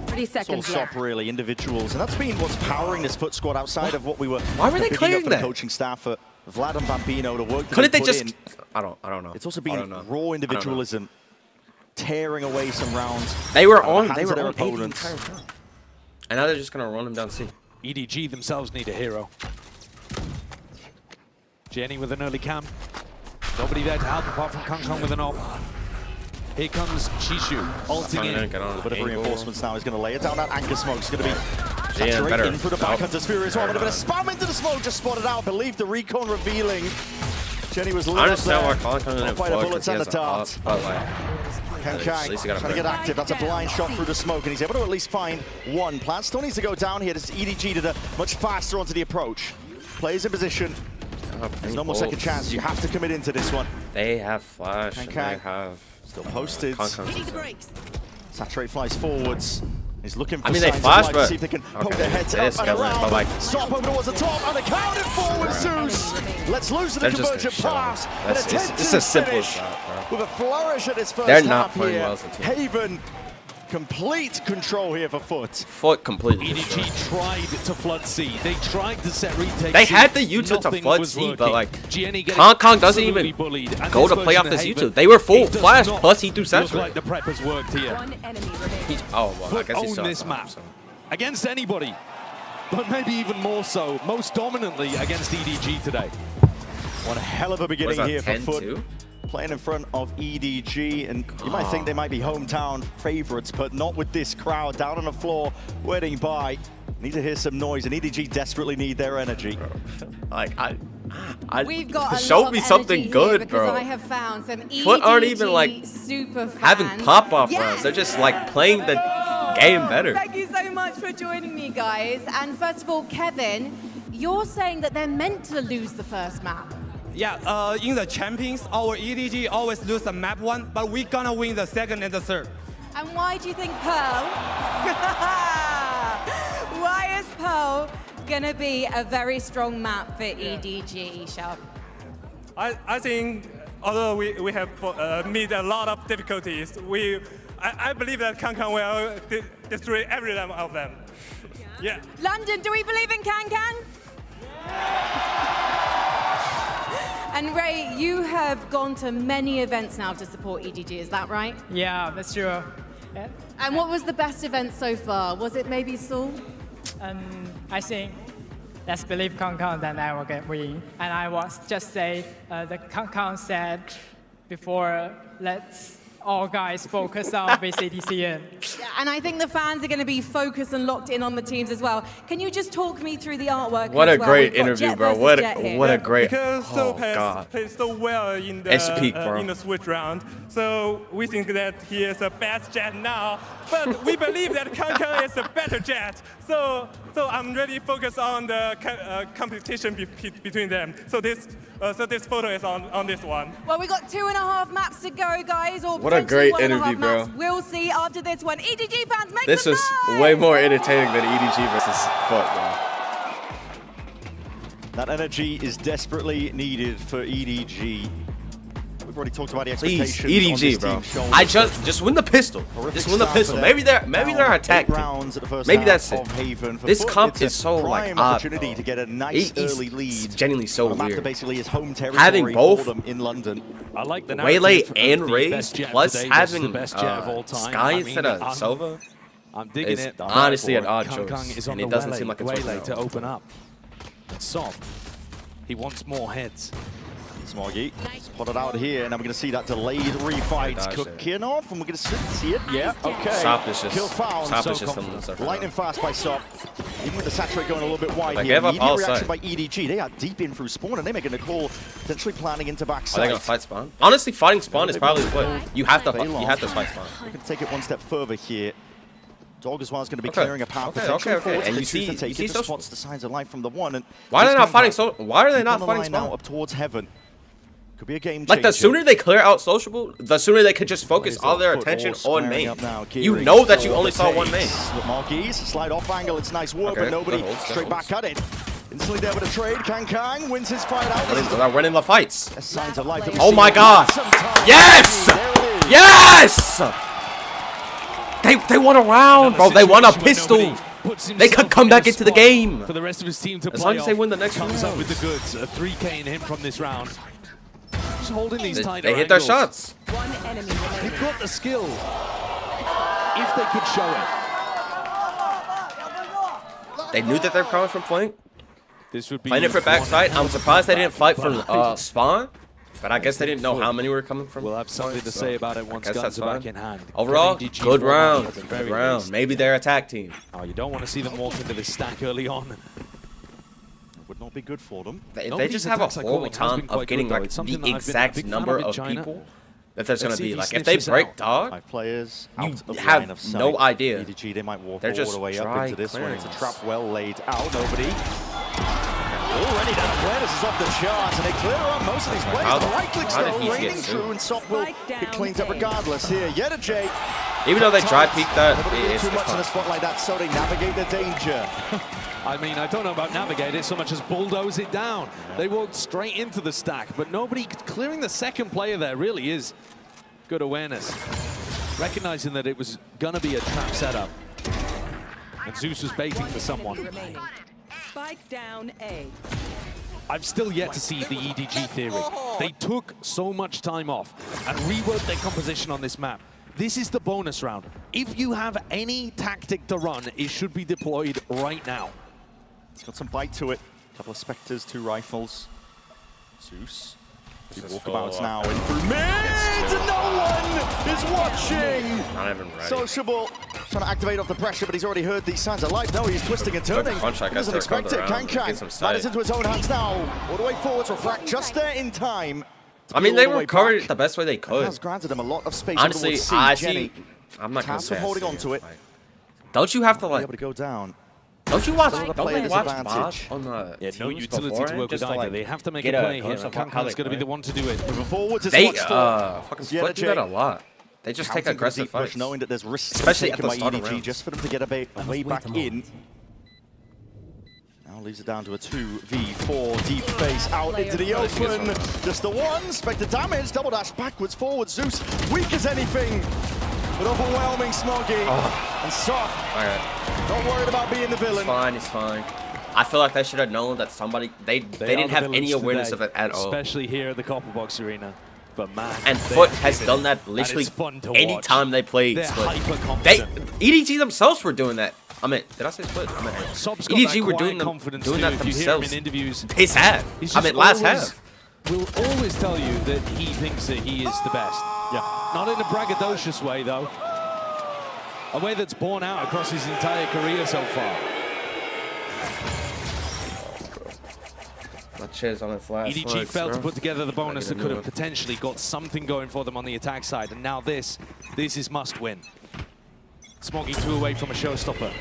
30 It's all seconds SOP left. really, individuals. And that's been what's powering this FUT squad outside of what we were Why were they picking up clearing from the that? coaching staff for Vlad and Bambino, the work that Couldn't they put just? in. I don't know. It's also I been don't know. raw individualism, tearing away some rounds. They were out of on. the They hands were of their on A the opponents. entire time. And now they're just gonna run him down C. EDG themselves need a hero. Jenny with an early cam. Nobody there to help apart from Kong Kong with an op. Here comes Shishu, ulting in. Get on A bit of angle. reinforcements now. He's going to lay it down. That anchor smoke's going to be Yeah, saturate better. in through the back Nope. Hunter's Fury as well. But a bit of spam into the smoke, just spotted out. Believe the recon revealing. Jenny was lit I up understand why there. Kong Kong didn't Off by the fuck, bullets 'cause he and the has a op, darts. but like, Kang at Kang least he got a trying to get break. active. That's a blind shot through the smoke, and he's able to at least find one. Plan still needs to go down here. This EDG did a much faster onto the approach. Plays in position. There's no more second chance. You have to commit into this one. They have flash. Kang And Kang. they have Still posted. Kong Kong. Saturate flies forwards. He's looking for I mean, they signs of flash, life to but see if they can poke okay, their heads it up is and covered, around. but like, Stop over towards the top and they counted forward, Zeus. Let's lose to the they're just convergent gonna pass. shove. An That's attempt it's to as simple as finish that, bro. with a flourish at his first They're not half playing here. well as a team. Haven, complete control here for FUT. Foot completely. destroyed. EDG tried to flood C. They tried to set retake. They C. had the U-turn to Nothing flood was C, working. but like Gianni getting Kong Kong doesn't even absolutely bullied. And go this to play off version this of U-turn. Haven, They were full it does flash not plus he threw look saturate. like the prep has worked here. One enemy remaining. Oh well, I FUT guess he own still this has map so. against anybody, but maybe even more so, most dominantly against EDG today. One hell of a beginning Was that here for FUT. 10-2? Playing in front of EDG, and you might think they might be hometown favorites, but not with this crowd down on the floor, waiting by. Need to hear some noise, and EDG desperately need their energy. Like We've got a show lot me of something energy good, here because bro. I have found some FUT aren't even EDG like super fans. having pop-off Yes! runs. They're just like playing the game better. Thank you so much for joining me, guys. And first of all, Kevin, you're saying that they're meant to lose the first map. Yeah, in the champions, our EDG always lose the map one, but we gonna win the second and the third. And why do you think Pearl? Why is Pearl gonna be a very strong map for EDG, Sharp? I think although we have meet a lot of difficulties, I believe that Kong Kong will destroy every one of them. Yeah. London, do we believe in Can Can? And Ray, you have gone to many events now to support EDG, is that right? Yeah, that's true. And what was the best event so far? Was it maybe Seoul? I think let's believe Kong Kong, then I will get win. And I was just say the Kong Kong said before, let's all guys focus on VCT. Yeah, and I think the fans are going to be focused and locked in on the teams as well. Can you just talk me through the artwork? What as a well? great We've got interview, Jet bro. versus What Jet here. a great. Because Oh Soap God. played so well in It's peak, bro. the switch round, so we think that he is the best Jet now. But we believe that Kong Kong is a better Jet. So I'm really focused on the competition between them. So this photo is on this one. Well, we got 2.5 maps to go, guys. Or What a potentially great 1.5 interview, bro. maps. We'll see after this one. EDG fans, make This some was noise! way more entertaining than EDG versus FUT, bro. That energy is desperately needed for EDG. We've already talked about the Please, expectations on this EDG, bro. team's shoulders. I just win the pistol. Horrific Just win the start for pistol. them. Maybe they're attacked. Rounds at the first Maybe half that's it. of Haven. For This FUT, comp it's a is so like prime odd. opportunity to get a nice early lead. It's genuinely so on a map that weird. basically is home territory Having both for them in London. I like the Waylay narrative of and the Raze best Jet plus today versus having the best Jet of all time. Sky I mean, instead of I'm- Sova. I'm digging It's it. honestly an odd Kong choice, Kong is on and the it doesn't seem like it's working Waylay out. to open up. And Sop He wants more heads. Smoggy spotted out here, and now we're going to see that delayed refight cooking off, and we're going to see it. Yeah, okay. Sop is just, Kill found. Sop is just lightning fast by Sop. Even with the saturate going a little bit wide They here. gave up Immediate all reaction side. by EDG. They are deep in through spawn, and they're making a call, potentially planning into Are backside. they gonna fight spawn? Honestly, fighting spawn is probably what you have to. You have to fight spawn. We're going to take it one step further here. Dog as well is going to be Okay. clearing a path. Okay. And you see just spots the signs of life from the one. And why are they not fighting? Why are they not fighting now spawn? up towards heaven? Could be a game changer. Like the sooner they clear out sociable, the sooner they could just focus all their attention on main. You know that you only saw one main. Marquis, slide off angle, it's nice work, but nobody straight back at it. Instantly there with a trade, Kang wins his fight out. They're winning the fights. Signs of life. Oh my god! Yes! Yes! They won a round, bro. They won a pistol. They could come back into the game. For the rest of his team to As play long as they off, win the next comes round. up with the goods. A 3K in him from this round. Just holding these tighter They hit their angles. shots. They've got the skill. If they could show it. They knew that they were coming from flank. This would be Playing it for backside. I'm surprised they didn't fight for spawn. But I guess they didn't know how many were coming from. We'll have something to say about it once guns are back in hand. Overall, EDG good won round. at the Good very round. least. Maybe they're attack team. Oh, you don't want to see them walk into this stack early on. Would not be good for them. They just have a horrible time of getting like the exact number of people that there's going to be. Like if they break dog, 5 players you out of have line of sight. no idea. EDG, they might walk They're all just the way up dry into this one. It's a clearance. trap well laid out. Nobody. Already that awareness is off the charts, and they clear on most of these players. How The right clicks did though, he get raining through? true, and Sop will get cleaned up regardless here. Yet a J. Even though they dry peeked that, Nobody did it's too much in a fine. spot like that, so they navigate the danger. I mean, I don't know about navigate it so much as bulldoze it down. They walked straight into the stack, but nobody clearing the second player there really is good awareness. Recognizing that it was gonna be a trap setup. And Zeus was baiting for someone. Spike down A. I've still yet to see the EDG theory. They took so much time off and reworked their composition on this map. This is the bonus round. If you have any tactic to run, it should be deployed right now. It's got some bite to it. Couple of Spectres, 2 rifles. Zeus. Walkabouts now in through mid, and no one is watching. Not even ready. Sociable trying to activate off the pressure, but he's already heard these signs of life. No, he's twisting and turning. Punch, I He guess doesn't they're expect coming it. around. Kang Get some matters sight. into his own hands now. All the way forwards, refract just there in time. I mean, they were covered the best way they could. Has granted him a lot of space. Honestly, towards I Jenny. see. I'm not gonna Task say of I holding see on to it. Like, don't you have to Be like? able to go down. Don't you watch? Some of the Don't player they watch disadvantage. VOD on the Yeah, no teams utility to beforehand work with just to, either. like, They have to make get a play here, glimpse and of how Kang's they going to be play? the one to do it. Moving forwards, it's They watched for. fucking Yeah, FUT do that a lot. They just take Counting the aggressive deep push, fights. knowing that there's risks Especially taken at the by start of EDG rounds. just for them to get a way back in. Now leaves it down to a 2v4 deep face out into the open. Just the one, Spectre damage, double dash backwards, forwards. Zeus weak as anything, but overwhelming Smoggy and Sop. Alright, Not worried about being the villain. it's fine. It's fine. I feel like they should have known that somebody they didn't have any awareness of it at all. Especially here at the Copperbox Arena. But man, And they FUT are has giving done it. that And literally it's fun to anytime watch. they played They're Split. hyper-confident. EDG themselves were doing that. I mean, did I say Split? I mean, Sob's got EDG that were quiet doing confidence that too, if you hear him themselves. in interviews. His half. He's I just mean, last always- half. Will always tell you that he thinks that he is the best. Yeah. Not in a braggadocious way, though. A way that's borne out across his entire career so far. My chair's on its last EDG legs, failed to bro. put together the bonus that Gotta get a could new have one. potentially got something going for them on the attack side, and now this is must win. Smoggy 2 away from a showstopper.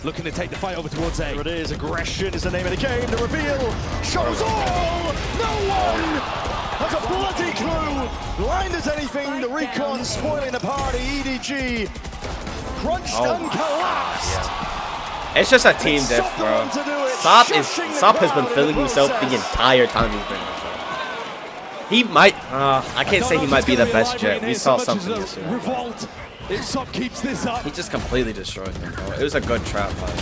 Looking to take the fight over towards A. There it is, aggression is the name of the game. The reveal shows all! No one has a bloody clue! Blind as anything, the recon spoiling the party. EDG crunched and collapsed. It's just a team diff, Sop the bro. one to do it, Sop shushing the has been crowd in feeling the himself the process. entire time he's been in the show. He might, I can't say he might be the best Jet. We saw something this year. Revolt. If Sop keeps this up. He just completely destroyed him, bro. It was a good trap fight.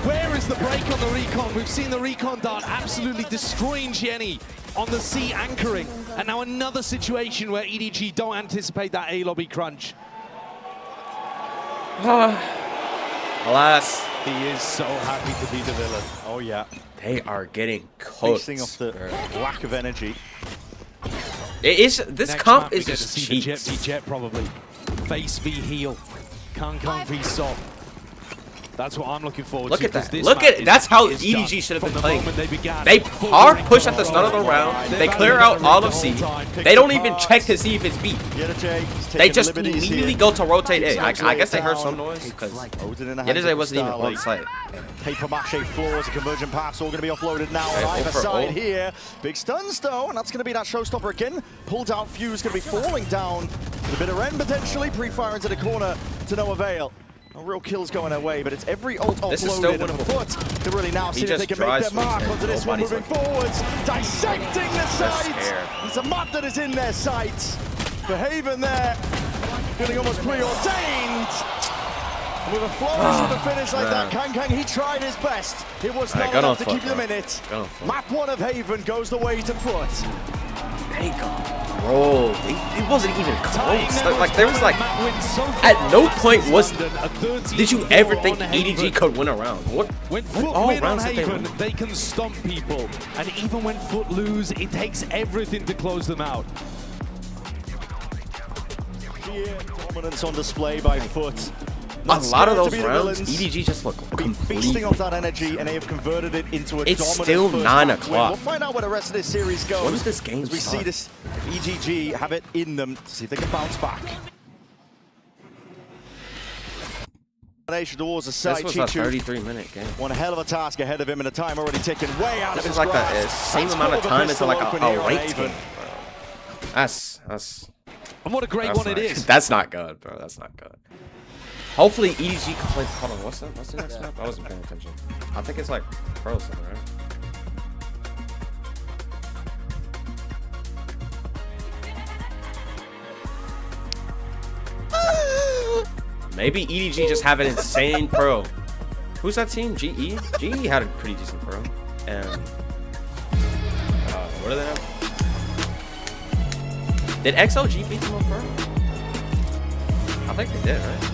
Where is the break on the recon? We've seen the recon dart absolutely destroying Jenny on the C anchoring. And now another situation where EDG don't anticipate that A lobby crunch. Alas. He is so happy to be the villain. Oh, yeah. They are getting cooked. Facing off the lack of energy. It is, this Next comp map, is we get to just see the cheap. Jet v Jet probably. Face v heel. Kong v Sop. That's what I'm looking forward Look to. at that. Look at it. That's how EDG should have been playing. They hard push at the start of the round. They clear out all of C. They don't even check to see if it's B. They just immediately go to rotate A. I guess they heard some noise because Yedeje wasn't even on site. Paper mache floors, a convergent paths all going to be offloaded now on either side here. Big stuns though, and that's going to be that showstopper again. Pulled out Fuse going to be falling down to the bitter end potentially. Pre-fire into the corner to no avail. No real kills going their way, but it's every ult offloaded and FUT to really now see if they can make their mark onto this one moving forwards. Dissecting the sights. It's a map that is in their sights. For Haven there, feeling almost preordained. And with a flourish of a finish like that, Kang, he tried his best. It was not enough to keep them in it. Map 1 of Haven goes the way to FUT. They got rolled. It wasn't even close. Like there was like, at no point did you ever think EDG could win a round? When FUT win on Haven, they can stomp people. And even when FUT lose, it takes everything to close them out. Sheer dominance on display by FUT. A lot of those rounds, EDG just look feasting off that energy, and they have converted it into a It's dominant still first 9 half win. o'clock. We'll find out where the rest of this series goes. When does this game as we start? see this EGG have it in them to see if they can bounce back. Towards the side, this was a 33-minute game. One hell of a task ahead of him, and the time already ticking way out of his like grasp. the same amount of time as like a ranked game. That's and what a great one it is. That's not good, bro. That's not good. Hopefully EDG can play. Hold on, what's the next map? I wasn't paying attention. I think it's like pro something, right? Maybe EDG just have an insane pro. Who's that team? GE? GE had a pretty decent pro. And what do they have? Did XLG beat them on pro? I think they did, right?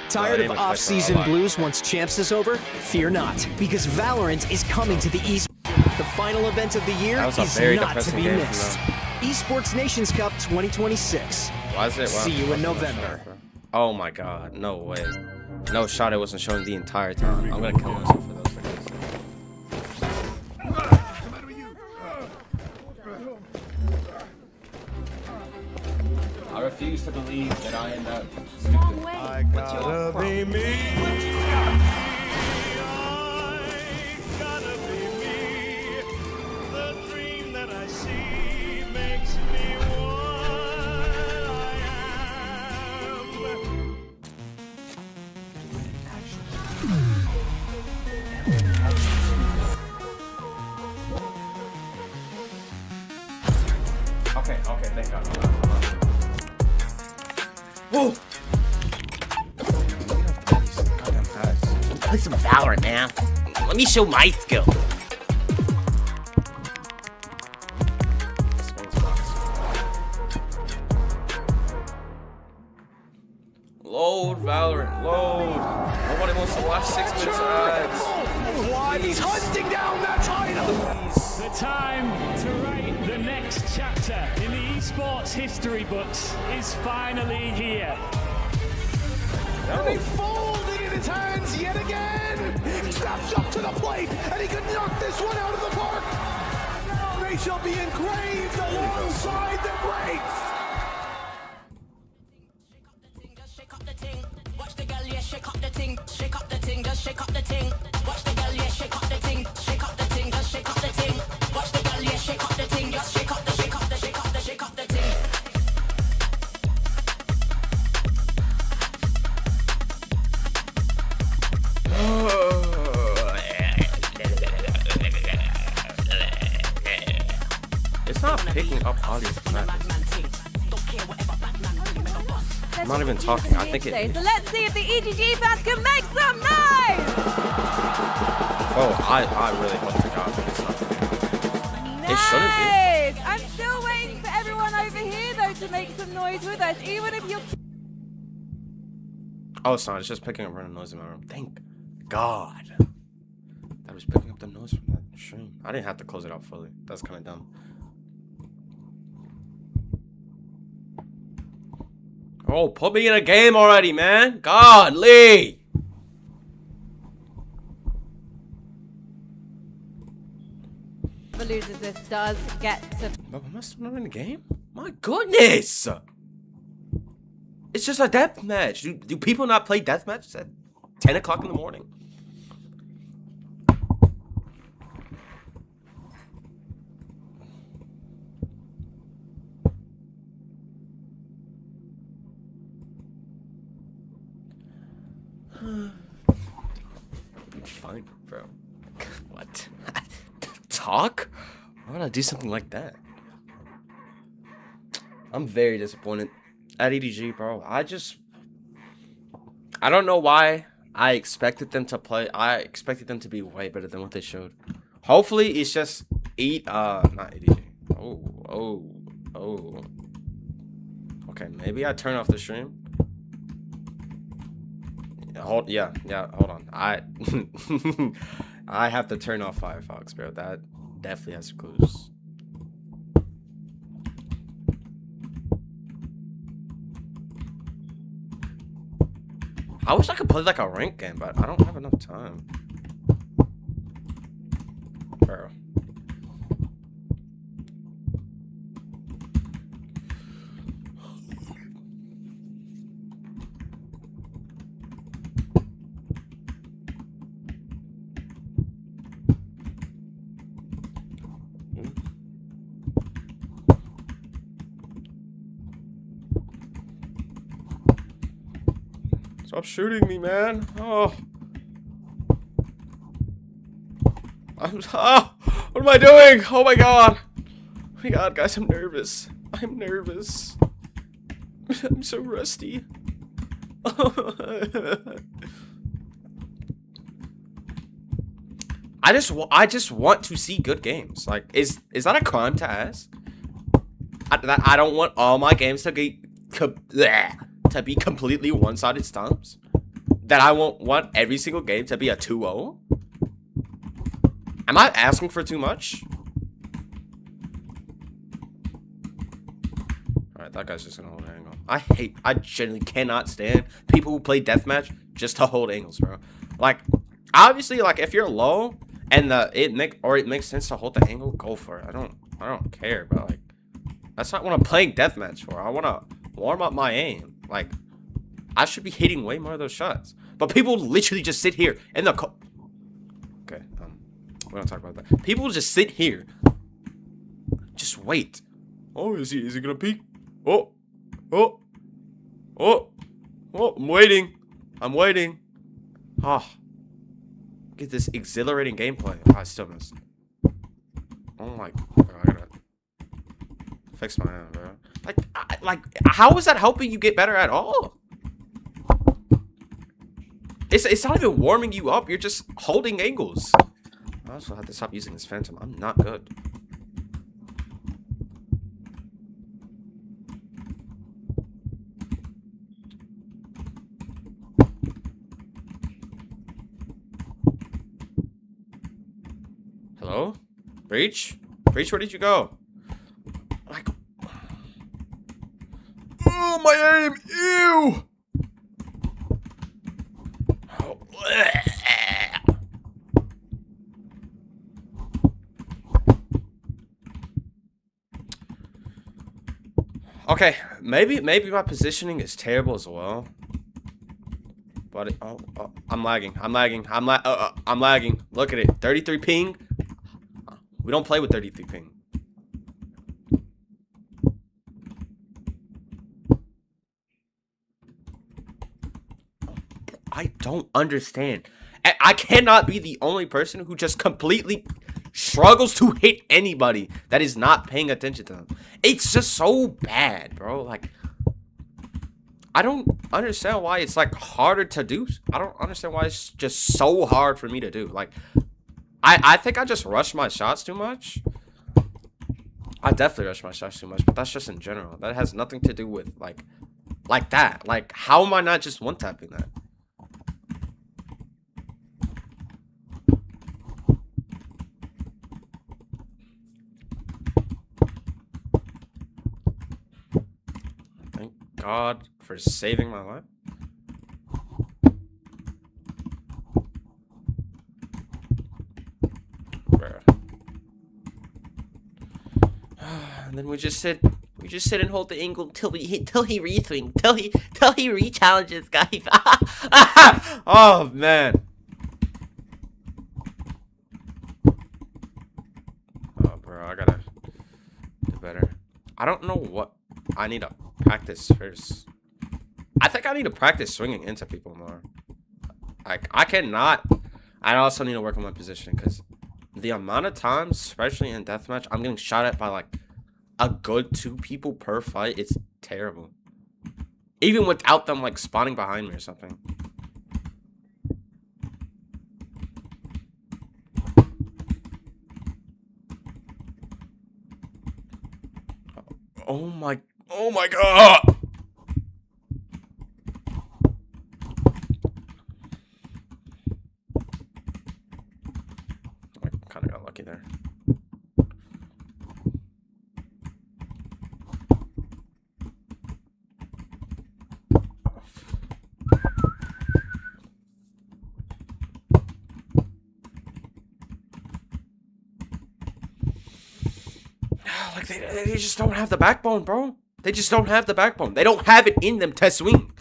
Tired of off-season blues once Champs is over? Fear not, because Valorant is coming to the East. The final event of the year is not to be missed. Esports Nations Cup 2026. Why is it? See you in November. Oh my god, no way. No shot, it wasn't showing the entire time. I'm gonna kill myself for those videos. I refuse to believe that I am that stupid. I gotta be me. Okay, thank God. Whoa! Play some Valorant, man. Let me show my skill. Load Valorant, load. Nobody wants to watch 6 minutes ads. He's hunting down that title. The time to write the next chapter in the esports history books is finally here. And they folded in his hands yet again. He steps up to the plate, and he could knock this one out of the park. Now they shall be engraved alongside the greats. Watch the girl, yeah, shake up the ting, shake up the ting, just shake up the ting. Watch the girl, yeah, shake up the ting, shake up the ting, just shake up the ting. Watch the girl, yeah, shake up the ting, just shake up the, shake up the, shake up the, shake up the ting. It's not picking up audio from that. I'm not even talking. I think it. So let's see if the EGG fans can make some noise! Oh, I really hope to God that it's not. It shouldn't be. I'm still waiting for everyone over here though to make some noise with us, even if you're Oh, it's not. It's just picking up random noise in my room. Thank God. That was picking up the noise from that stream. I didn't have to close it out fully. That's kind of dumb. Oh, put me in a game already, man. Godly. The losers this does get to... But am I still not in the game? My goodness. It's just a death match. Do people not play death matches at 10 o'clock in the morning? Fine, bro. What? Talk? Why would I do something like that? I'm very disappointed at EDG, bro. I don't know why I expected them to play. I expected them to be way better than what they showed. Hopefully, it's just not EDG. Oh. Okay, maybe I turn off the stream. Hold on. I have to turn off Firefox, bro. That definitely has clues. I wish I could play like a ranked game, but I don't have enough time. Bro. Stop shooting me, man. Oh. What am I doing? Oh my god. Oh my god, guys, I'm nervous. I'm nervous. I'm so rusty. I just want to see good games. Like, is that a crime to ask? I don't want all my games to be completely one-sided stumps? That I won't want every single game to be a 2-0? Am I asking for too much? Alright, that guy's just gonna hold an angle. I genuinely cannot stand people who play deathmatch just to hold angles, bro. Like, obviously, like, if you're low and it makes sense to hold the angle, go for it. I don't care, but like, that's not what I'm playing deathmatch for. I wanna warm up my aim. Like, I should be hitting way more of those shots. But people literally just sit here in the okay, we don't talk about that. People just sit here. Just wait. Oh, is he gonna peek? Oh, I'm waiting. Ah. Get this exhilarating gameplay. Oh, I still missed. Oh my god, I gotta fix my hand, bro. Like, how is that helping you get better at all? It's not even warming you up. You're just holding angles. I also have to stop using this Phantom. I'm not good. Hello? Breach? Breach, where did you go? Like, oh, my aim! Ew! Oh, okay, maybe my positioning is terrible as well. But I'm lagging. I'm lagging. Look at it. 33 ping. We don't play with 33 ping. I don't understand. I cannot be the only person who just completely struggles to hit anybody that is not paying attention to them. It's just so bad, bro. Like, I don't understand why it's like harder to do. I don't understand why it's just so hard for me to do. Like, I think I just rush my shots too much. I definitely rush my shots too much, but that's just in general. That has nothing to do with like that. Like, how am I not just one-tapping that? God for saving my life. Bruh. And then we just sit and hold the angle till he re-swing, till he re-challenges, guys. Oh man. Oh bro, I gotta do better. I don't know what I need to practice first. I think I need to practice swinging into people more. Like I cannot. I also need to work on my position because the amount of times, especially in deathmatch, I'm getting shot at by like a good 2 people per fight. It's terrible. Even without them like spawning behind me or something. Oh my god. I kind of got lucky there. Like they just don't have the backbone, bro. They just don't have the backbone. They don't have it in them to swing.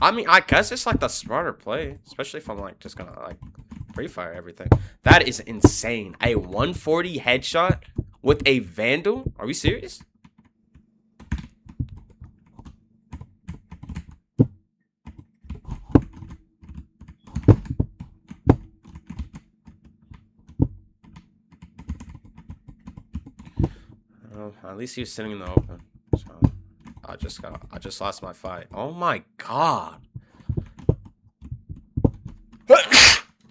I mean, I guess it's like the smarter play, especially if I'm like just gonna like pre-fire everything. That is insane. A 140 headshot with a Vandal? Are we serious? At least he was sitting in the open. So I just lost my fight. Oh my god. Yeah,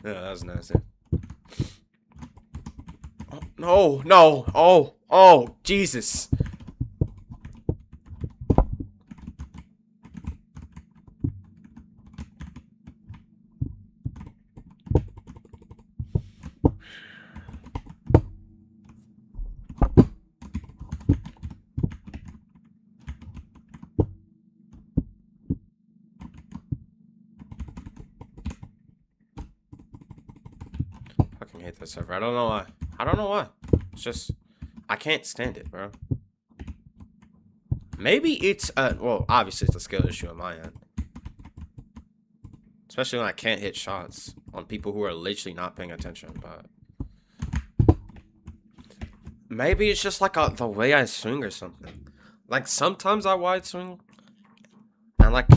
that was nasty. Oh, no. Oh, Jesus. Fucking hate this server. I don't know why. It's just, I can't stand it, bro. Maybe it's, well, obviously it's a skill issue on my end. Especially when I can't hit shots on people who are literally not paying attention, but maybe it's just like the way I swing or something. Like sometimes I wide swing and like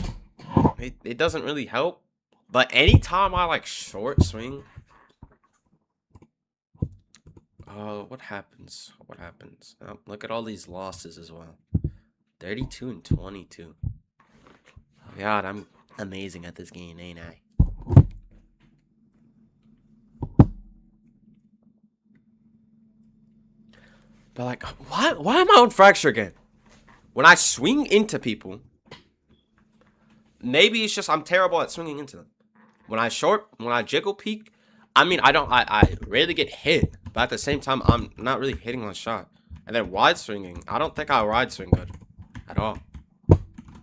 it doesn't really help, but anytime I like short swing, what happens? Oh, look at all these losses as well. 32 and 22. Oh God, I'm amazing at this game, ain't I? But like, why am I on fracture again? When I swing into people, maybe it's just I'm terrible at swinging into them. When I jiggle peek, I mean, I rarely get hit, but at the same time, I'm not really hitting on shot. And then wide swinging, I don't think I wide swing good at all.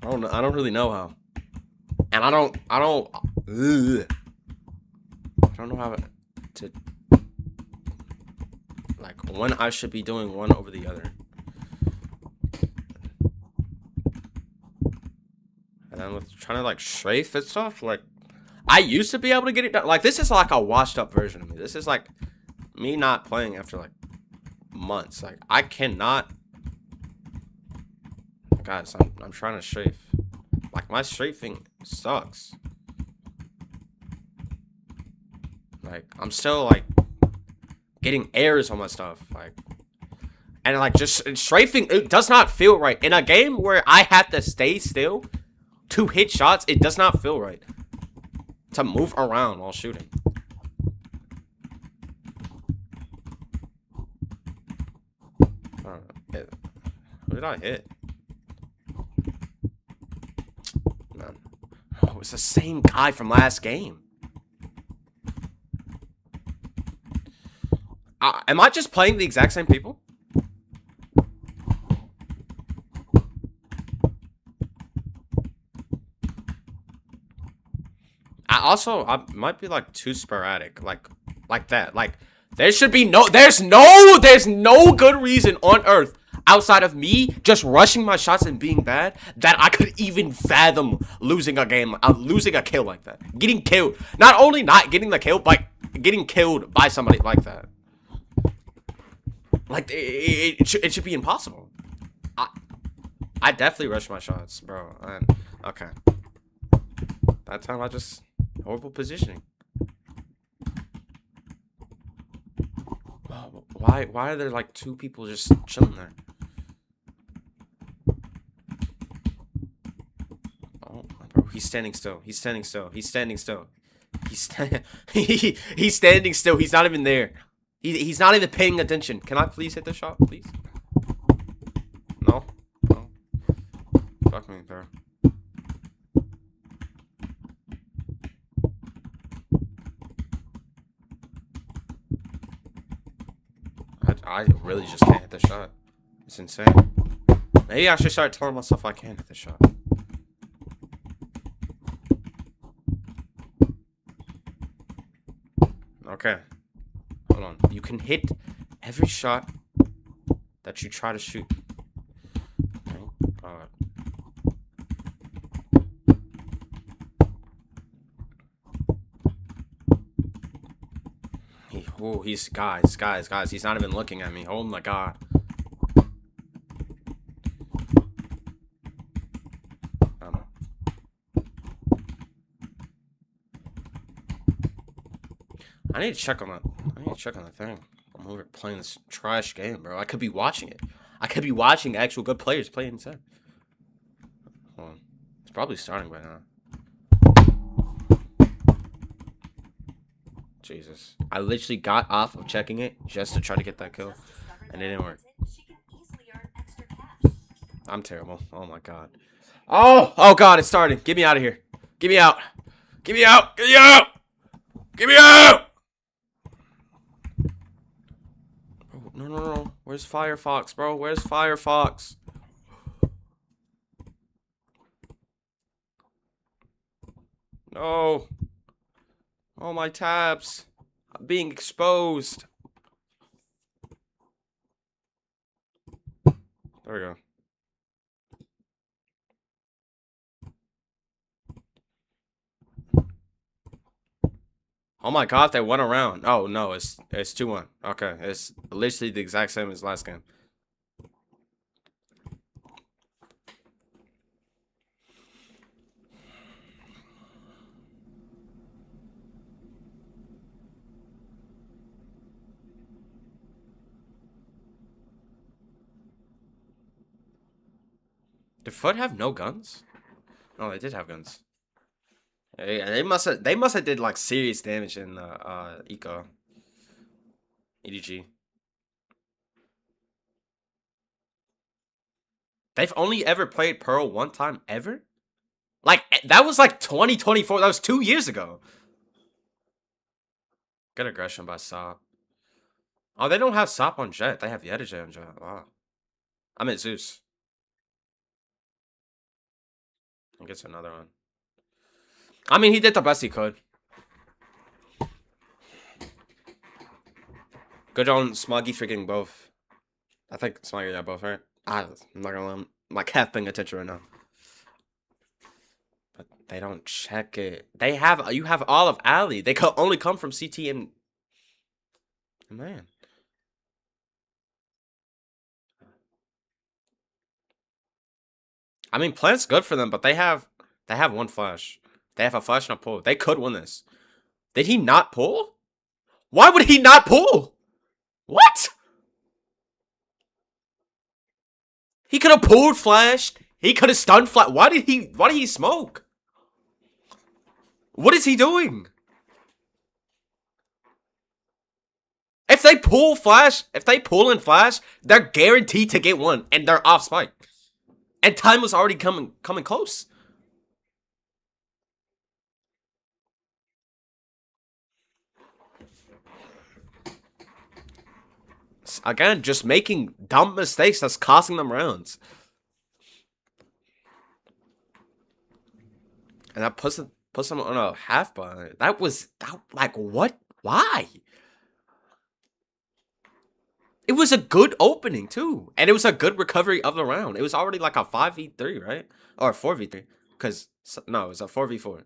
I don't really know how. And I don't know how to like when I should be doing one over the other. And then with trying to like strafe and stuff, like I used to be able to get it done. Like this is like a washed up version of me. This is like me not playing after like months. Like I cannot. Guys, I'm trying to strafe. Like my strafing sucks. Like I'm still like getting errors on my stuff. Like and like just strafing, it does not feel right. In a game where I have to stay still to hit shots, it does not feel right to move around while shooting. Who did I hit? Man. Oh, it's the same guy from last game. Am I just playing the exact same people? I might be like too sporadic, like that. Like there should be there's no good reason on earth outside of me just rushing my shots and being bad that I could even fathom losing a game, losing a kill like that, getting killed. Not only not getting the kill, but getting killed by somebody like that. Like it should be impossible. I definitely rushed my shots, bro. Okay. That time I just horrible positioning. Why are there like two people just chilling there? Oh, bro, he's standing still. He's standing still. He's standing still. He's standing still. He's not even there. He's not even paying attention. Can I please hit the shot, please? No. No. Fuck me, bro. I really just can't hit the shot. It's insane. Maybe I should start telling myself I can hit the shot. Okay. Hold on. You can hit every shot that you try to shoot. Okay. He's guys. He's not even looking at me. Oh my god. I need to check on that. I need to check on the thing. I'm over playing this trash game, bro. I could be watching it. I could be watching actual good players play instead. Hold on. It's probably starting by now. Jesus. I literally got off of checking it just to try to get that kill. And it didn't work. I'm terrible. Oh my god. Oh god, it's starting. Get me out of here. Get me out. Get me out. Get me out. Get me out. Oh, no. Where's Firefox, bro? Where's Firefox? No. Oh, my tabs. I'm being exposed. There we go. Oh my god, they went around. Oh no, it's 2-1. Okay, it's literally the exact same as last game. Did FUT have no guns? No, they did have guns. Yeah, they must have did like serious damage in Eco. EDG. They've only ever played Pearl one time ever? Like that was like 2024. That was 2 years ago. Good aggression by Sop. Oh, they don't have Sop on Jet. They have Yedij on Jet. Wow. I'm at Zeus. I guess another one. I mean, he did the best he could. Good on Smoggy for getting both. I think Smoggy got both, right? I'm not gonna lie, I'm like half paying attention right now. But they don't check it. You have all of Alley. They could only come from CT and man. I mean, Plant's good for them, but they have one flash. They have a flash and a pull. They could win this. Did he not pull? Why would he not pull? What? He could have pulled flashed. He could have stunned flash. Why did he smoke? What is he doing? If they pull and flash, they're guaranteed to get one, and they're off spike. And time was already coming close. Again, just making dumb mistakes that's costing them rounds. And that puts put someone on a half buy. Like, what? Why? It was a good opening, too. And it was a good recovery of the round. It was already like a 5v3, right? Or a 4v3. Because, no, it was a 4v4.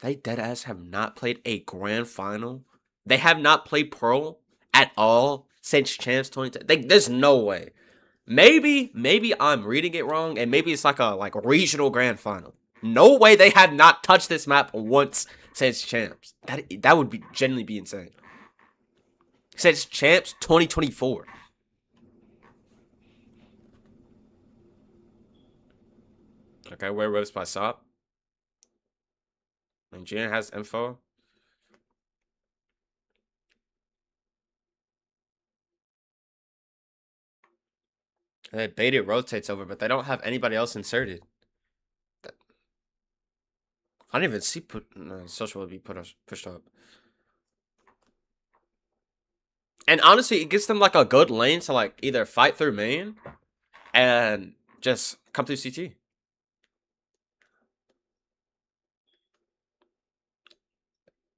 They deadass have not played a grand final. They have not played Pro at all since Champs 2010. There's no way. Maybe I'm reading it wrong, and maybe it's like a regional grand final. No way they have not touched this map once since Champs. That would genuinely be insane. Since Champs 2024. Okay, where was by SOP? And Jan has info. They baited rotates over, but they don't have anybody else inserted. I didn't even see social would be pushed up. And honestly, it gives them like a good lane to like either fight through main and just come through CT.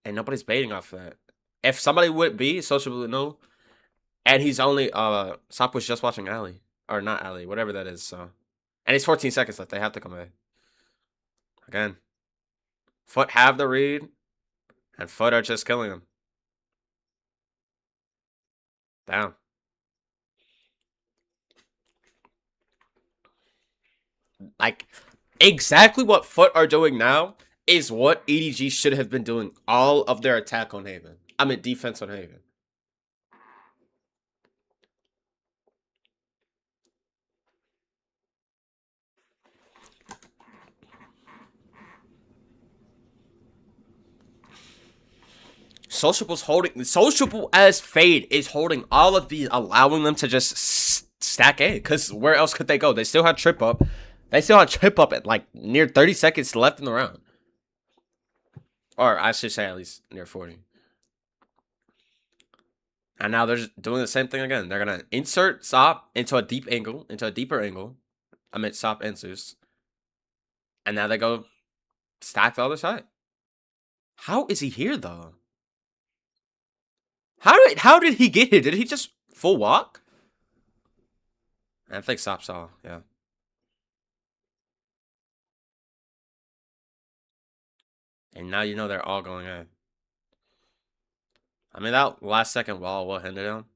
And nobody's baiting off of that. If somebody would be, social would know. And he's only Sop was just watching Ali. Or not Ali, whatever that is, so. And it's 14 seconds left. They have to come back. Again. FUT have the read, and FUT are just killing him. Down. Like, exactly what FUT are doing now is what EDG should have been doing all of their attack on Haven. I mean, defense on Haven. Sociable as Fade is holding all of these, allowing them to just stack A. Because where else could they go? They still have trip up. They still have trip up at like near 30 seconds left in the round. Or I should say at least near 40. And now they're just doing the same thing again. They're going to insert Sop into a deep angle, into a deeper angle. I meant Sop and Zeus. And now they go stack the other side. How is he here though? How did he get here? Did he just full walk? I think Sop saw, yeah. And now you know they're all going in. I mean, that last second wall will hinder him.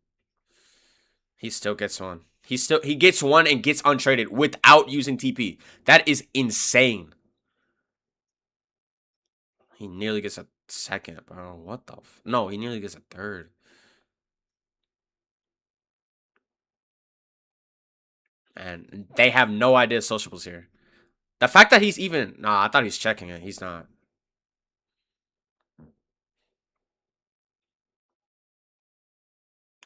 He still gets one. He gets one and gets untraded without using TP. That is insane. He nearly gets a second, bro. What the no, he nearly gets a third. And they have no idea Sociable's here. The fact that he's even... Nah, I thought he's checking it. He's not.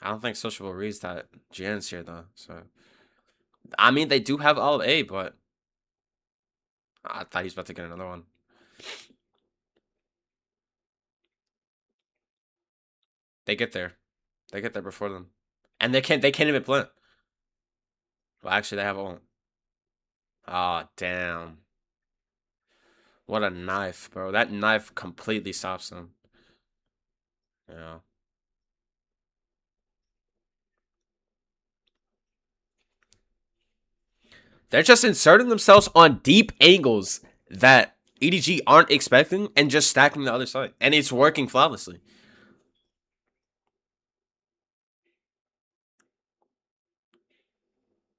I don't think Sociable reads that Jan's here, though. So, I mean, they do have all A, but... I thought he was about to get another one. They get there. They get there before them. And they can't even plant. Well, actually, they have ult. Oh, damn. What a knife, bro. That knife completely stops them. Yeah. They're just inserting themselves on deep angles that EDG aren't expecting and just stacking the other side. And it's working flawlessly.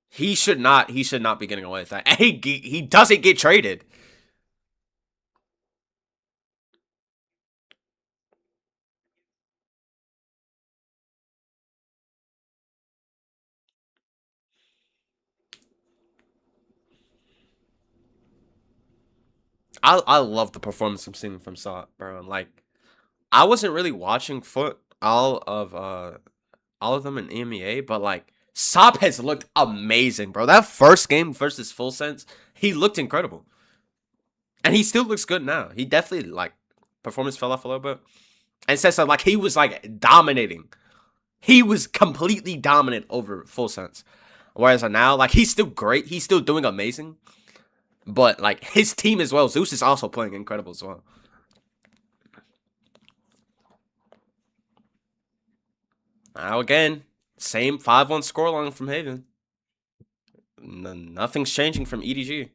He should not be getting away with that. And he doesn't get traded. I love the performance I'm seeing from Sop, bro. Like, I wasn't really watching FUT all of them in EMEA, but like Sop has looked amazing, bro. That first game versus Full Sense, he looked incredible. And he still looks good now. He definitely, like, performance fell off a little bit. And says that, like, he was, like, dominating. He was completely dominant over Full Sense. Whereas now, like, he's still great. He's still doing amazing. But, like, his team as well. Zeus is also playing incredible as well. Now, again, same 5-1 scoreline from Haven. Nothing's changing from EDG.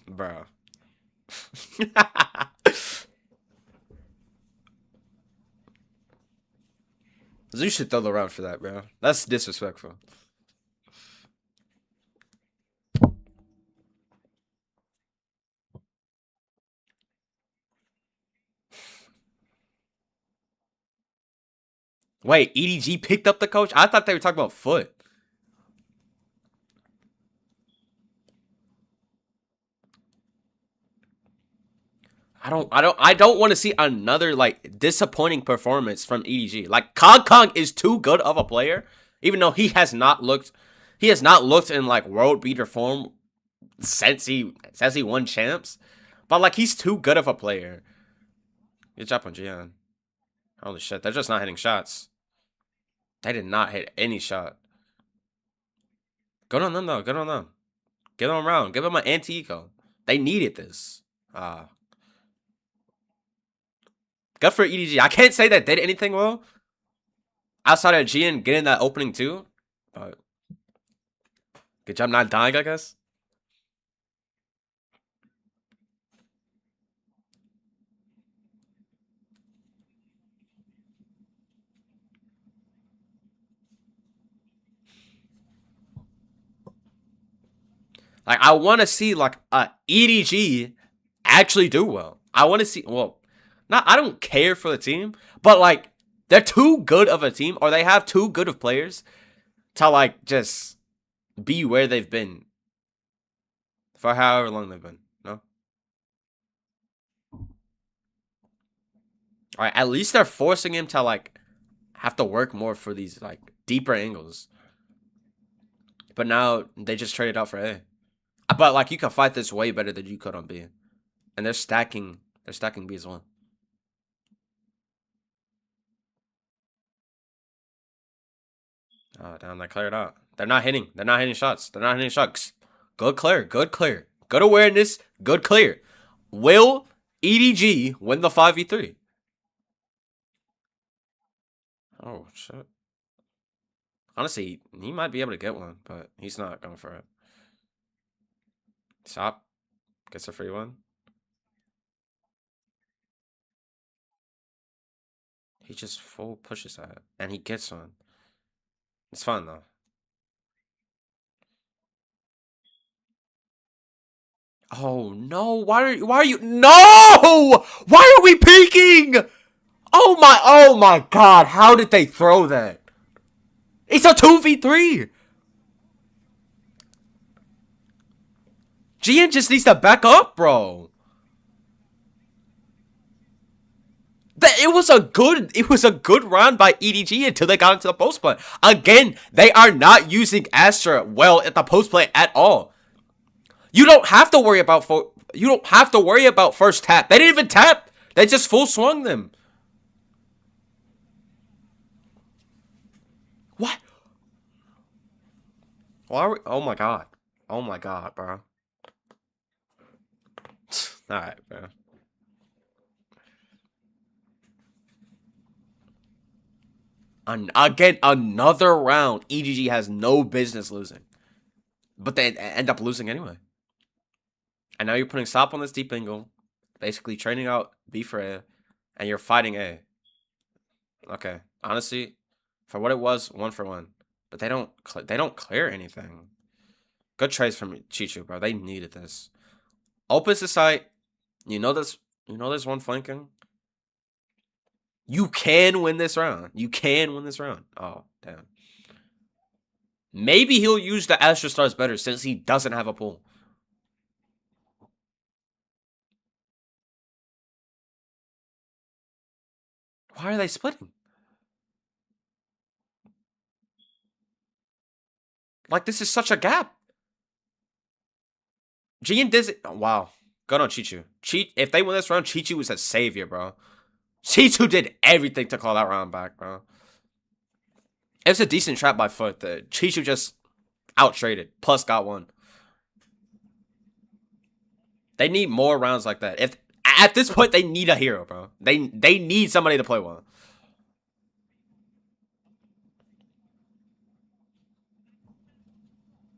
Bro. Zeus should throw the round for that, bro. That's disrespectful. Wait, EDG picked up the coach? I thought they were talking about FUT. I don't want to see another like disappointing performance from EDG. Like Kong is too good of a player, even though he has not looked in like world beater form since he won champs. But like he's too good of a player. Good job on Gian. Holy shit, they're just not hitting shots. They did not hit any shot. Good on them though, good on them. Give them a round. Give them an anti-eco. They needed this. Good for EDG. I can't say that they did anything well outside of Gian getting that opening too. But good job not dying, I guess. Like, I want to see, like, EDG actually do well. I want to see, well, I don't care for the team, but, like, they're too good of a team, or they have too good of players to, like, just be where they've been for however long they've been, no? Alright, at least they're forcing him to, like, have to work more for these, like, deeper angles. But now, they just traded out for A. But, like, you can fight this way better than you could on B. And they're stacking B as well. Oh, damn, they cleared out. They're not hitting shots. They're not hitting shots. Good clear. Good clear. Good awareness. Good clear. Will EDG win the 5v3? Oh, shit. Honestly, he might be able to get one, but he's not going for it. Stop. Gets a free one. He just full pushes that. And he gets one. It's fun, though. Oh, no. Why are you... No! Why are we peeking? Oh my god. How did they throw that? It's a 2v3. Gian just needs to back up, bro. It was a good round by EDG until they got into the post play. Again, they are not using Astra well at the post play at all. You don't have to worry about first tap. They didn't even tap. They just full swung them. What? Why are we, oh my god. Oh my god, bro. Alright, bro. Again, another round EDG has no business losing. But they end up losing anyway. And now you're putting stop on this deep angle. Basically training out B for A. And you're fighting A. Okay. Honestly, for what it was, 1 for 1. But they don't clear anything. Good trades from Chichu, bro. They needed this. Opens the site. You know there's one flanking. You can win this round. You can win this round. Oh, damn. Maybe he'll use the Astra Stars better since he doesn't have a pull. Why are they splitting? Like, this is such a gap. Gian does it. Oh, wow. Good on Chichu. If they win this round, Chichu is a savior, bro. Chichu did everything to call that round back, bro. It was a decent trap by FUT. The Chichu just out-traded, plus got one. They need more rounds like that. If at this point they need a hero, bro. They need somebody to play well.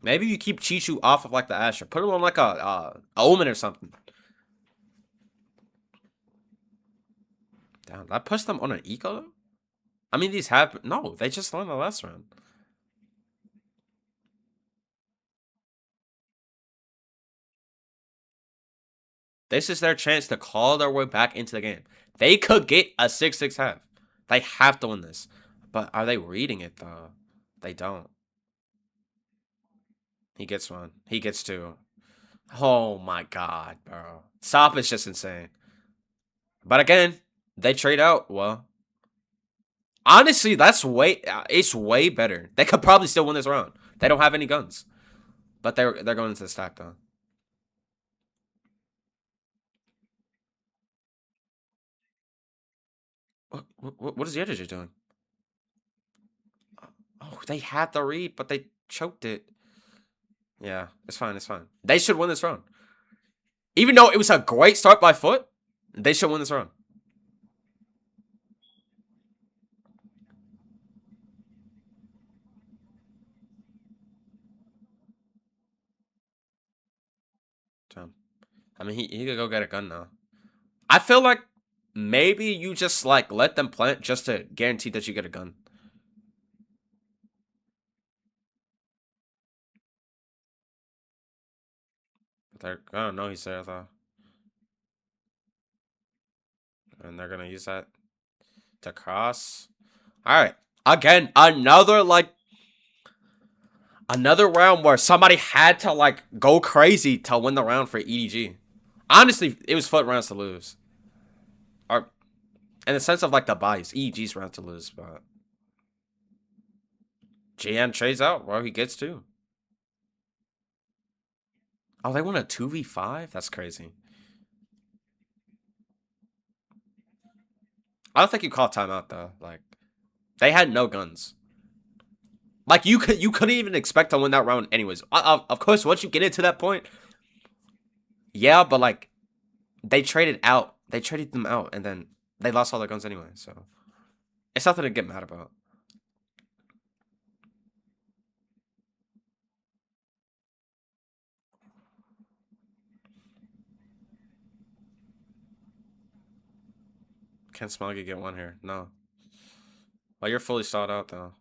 Maybe you keep Chichu off of like the Asher. Put him on like a Omen or something. Damn, that pushed them on an eco though? I mean, these have no, they just won the last round. This is their chance to call their way back into the game. They could get a 6-6 half. They have to win this. But are they reading it though? They don't. He gets one. He gets two. Oh my god, bro. Sop is just insane. But again, they trade out. Well, honestly, it's way better. They could probably still win this round. They don't have any guns. But they're going into the stack though. What is the editor doing? Oh, they had the read, but they choked it. Yeah, it's fine. It's fine. They should win this round. Even though it was a great start by FUT, they should win this round. Damn. I mean, he could go get a gun now. I feel like maybe you just like let them plant just to guarantee that you get a gun. I don't know, he said that. And they're gonna use that to cross. Alright. Again, another round where somebody had to like go crazy to win the round for EDG. Honestly, it was FUT rounds to lose. Or in the sense of like the bias, EDG's round to lose, but GN trades out. Well, he gets two. Oh, they won a 2v5? That's crazy. I don't think you call timeout though. Like, they had no guns. Like you couldn't even expect to win that round anyways. Of course, once you get into that point, yeah, but like they traded out. They traded them out, and then they lost all their guns anyway. So it's nothing to get mad about. Can Smoggy get one here? No. Well, you're fully stalled out though.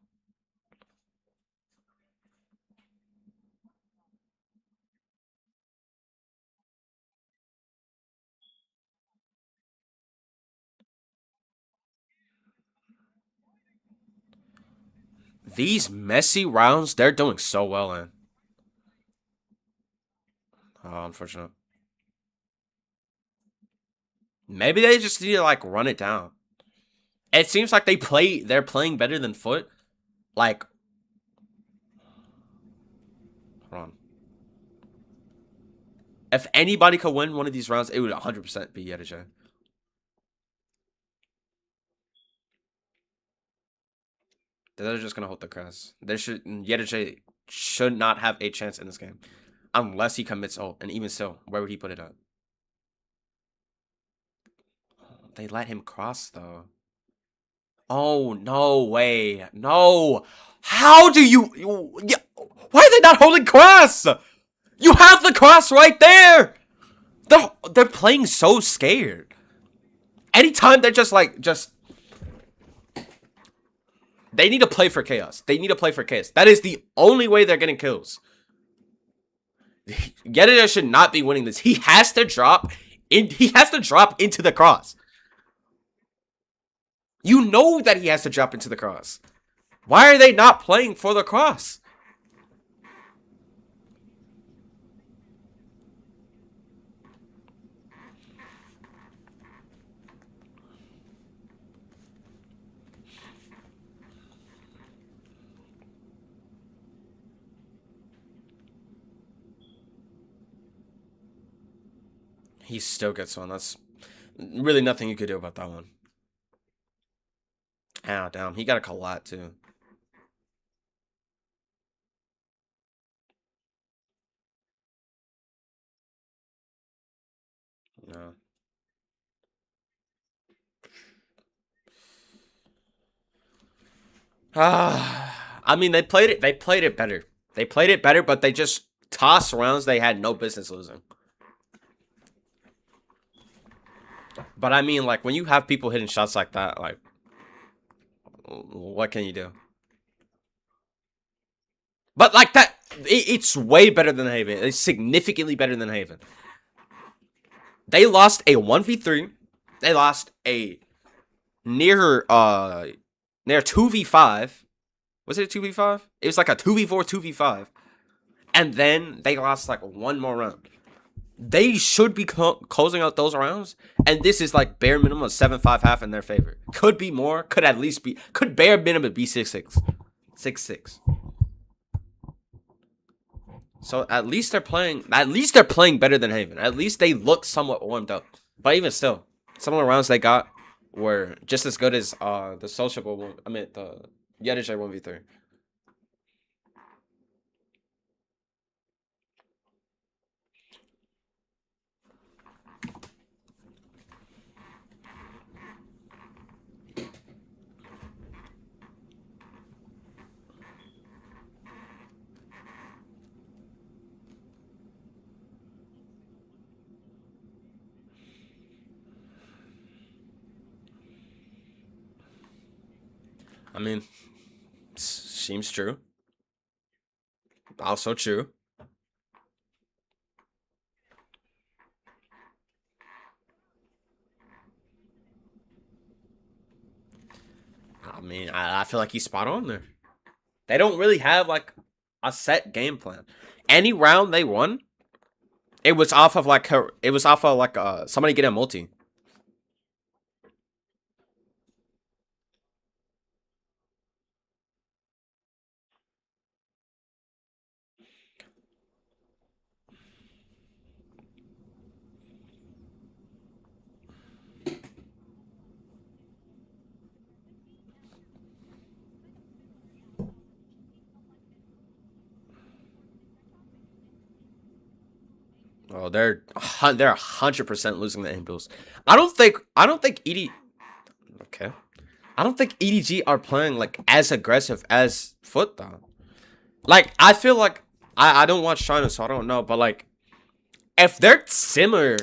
These messy rounds, they're doing so well in. Oh, unfortunate. Maybe they just need to like run it down. It seems like they're playing better than FUT. Like, hold on. If anybody could win one of these rounds, it would 100% be EDG. They're just gonna hold the crest. EDG should not have a chance in this game, unless he commits ult. And even still, where would he put it at? They let him cross though. Oh no way! No! How do you? Why are they not holding cross? You have the cross right there. They're playing so scared. Anytime they're just they need to play for chaos. They need to play for chaos. That is the only way they're getting kills. Gedida should not be winning this. He has to drop into the cross. You know that he has to drop into the cross. Why are they not playing for the cross? He still gets one. That's really nothing you could do about that one. Ah, damn. He got a collat, too. No. I mean, they played it better. They played it better, but they just tossed rounds they had no business losing. But I mean, like, when you have people hitting shots like that, like, what can you do? But, like, that, it's way better than Haven. It's significantly better than Haven. They lost a 1v3. They lost a near 2v5. Was it a 2v5? It was like a 2v4, 2v5. And then they lost, like, one more round. They should be closing out those rounds, and this is like bare minimum of 7-5 half in their favor. Could be more, could at least be, could bare minimum be 6-6. 6-6. So at least they're playing better than Haven. At least they look somewhat warmed up. But even still, some of the rounds they got were just as good as the sociable one. I mean the Yedij 1v3. I mean, seems true. Also true. I mean, I feel like he's spot on there. They don't really have, like, a set game plan. Any round they won, it was off of, like, somebody getting a multi. Oh, they're 100% losing the impulse. I don't think ED. Okay, I don't think EDG are playing like as aggressive as FUT though. Like I feel like I don't watch China, so I don't know. But like, if they're similar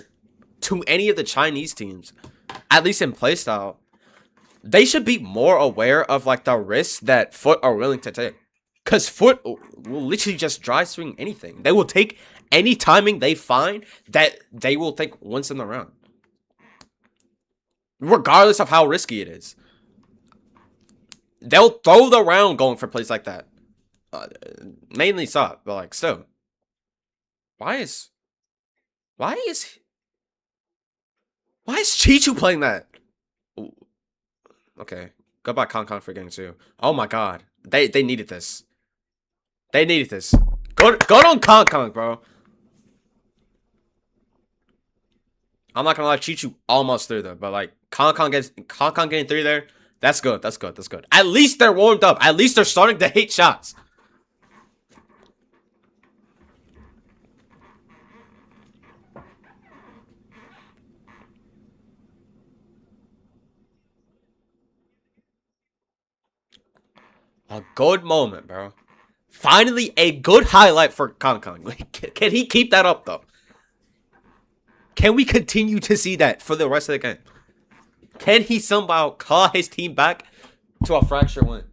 to any of the Chinese teams, at least in playstyle, they should be more aware of like the risks that FUT are willing to take. Cause FUT will literally just dry swing anything. They will take any timing they find that they will think once in the round. Regardless of how risky it is. They'll throw the round going for plays like that. Mainly SOP, but like still. Why is Chichu playing that? Ooh. Okay. Goodbye Con for getting 2. Oh my god. They needed this. They needed this. Go on Con, bro. I'm not gonna lie, Chichu almost through though, but like Con getting 3 there. That's good. That's good. That's good. At least they're warmed up. At least they're starting to hit shots. A good moment, bro. Finally, a good highlight for Con. Can he keep that up, though? Can we continue to see that for the rest of the game? Can he somehow call his team back to a fracture win?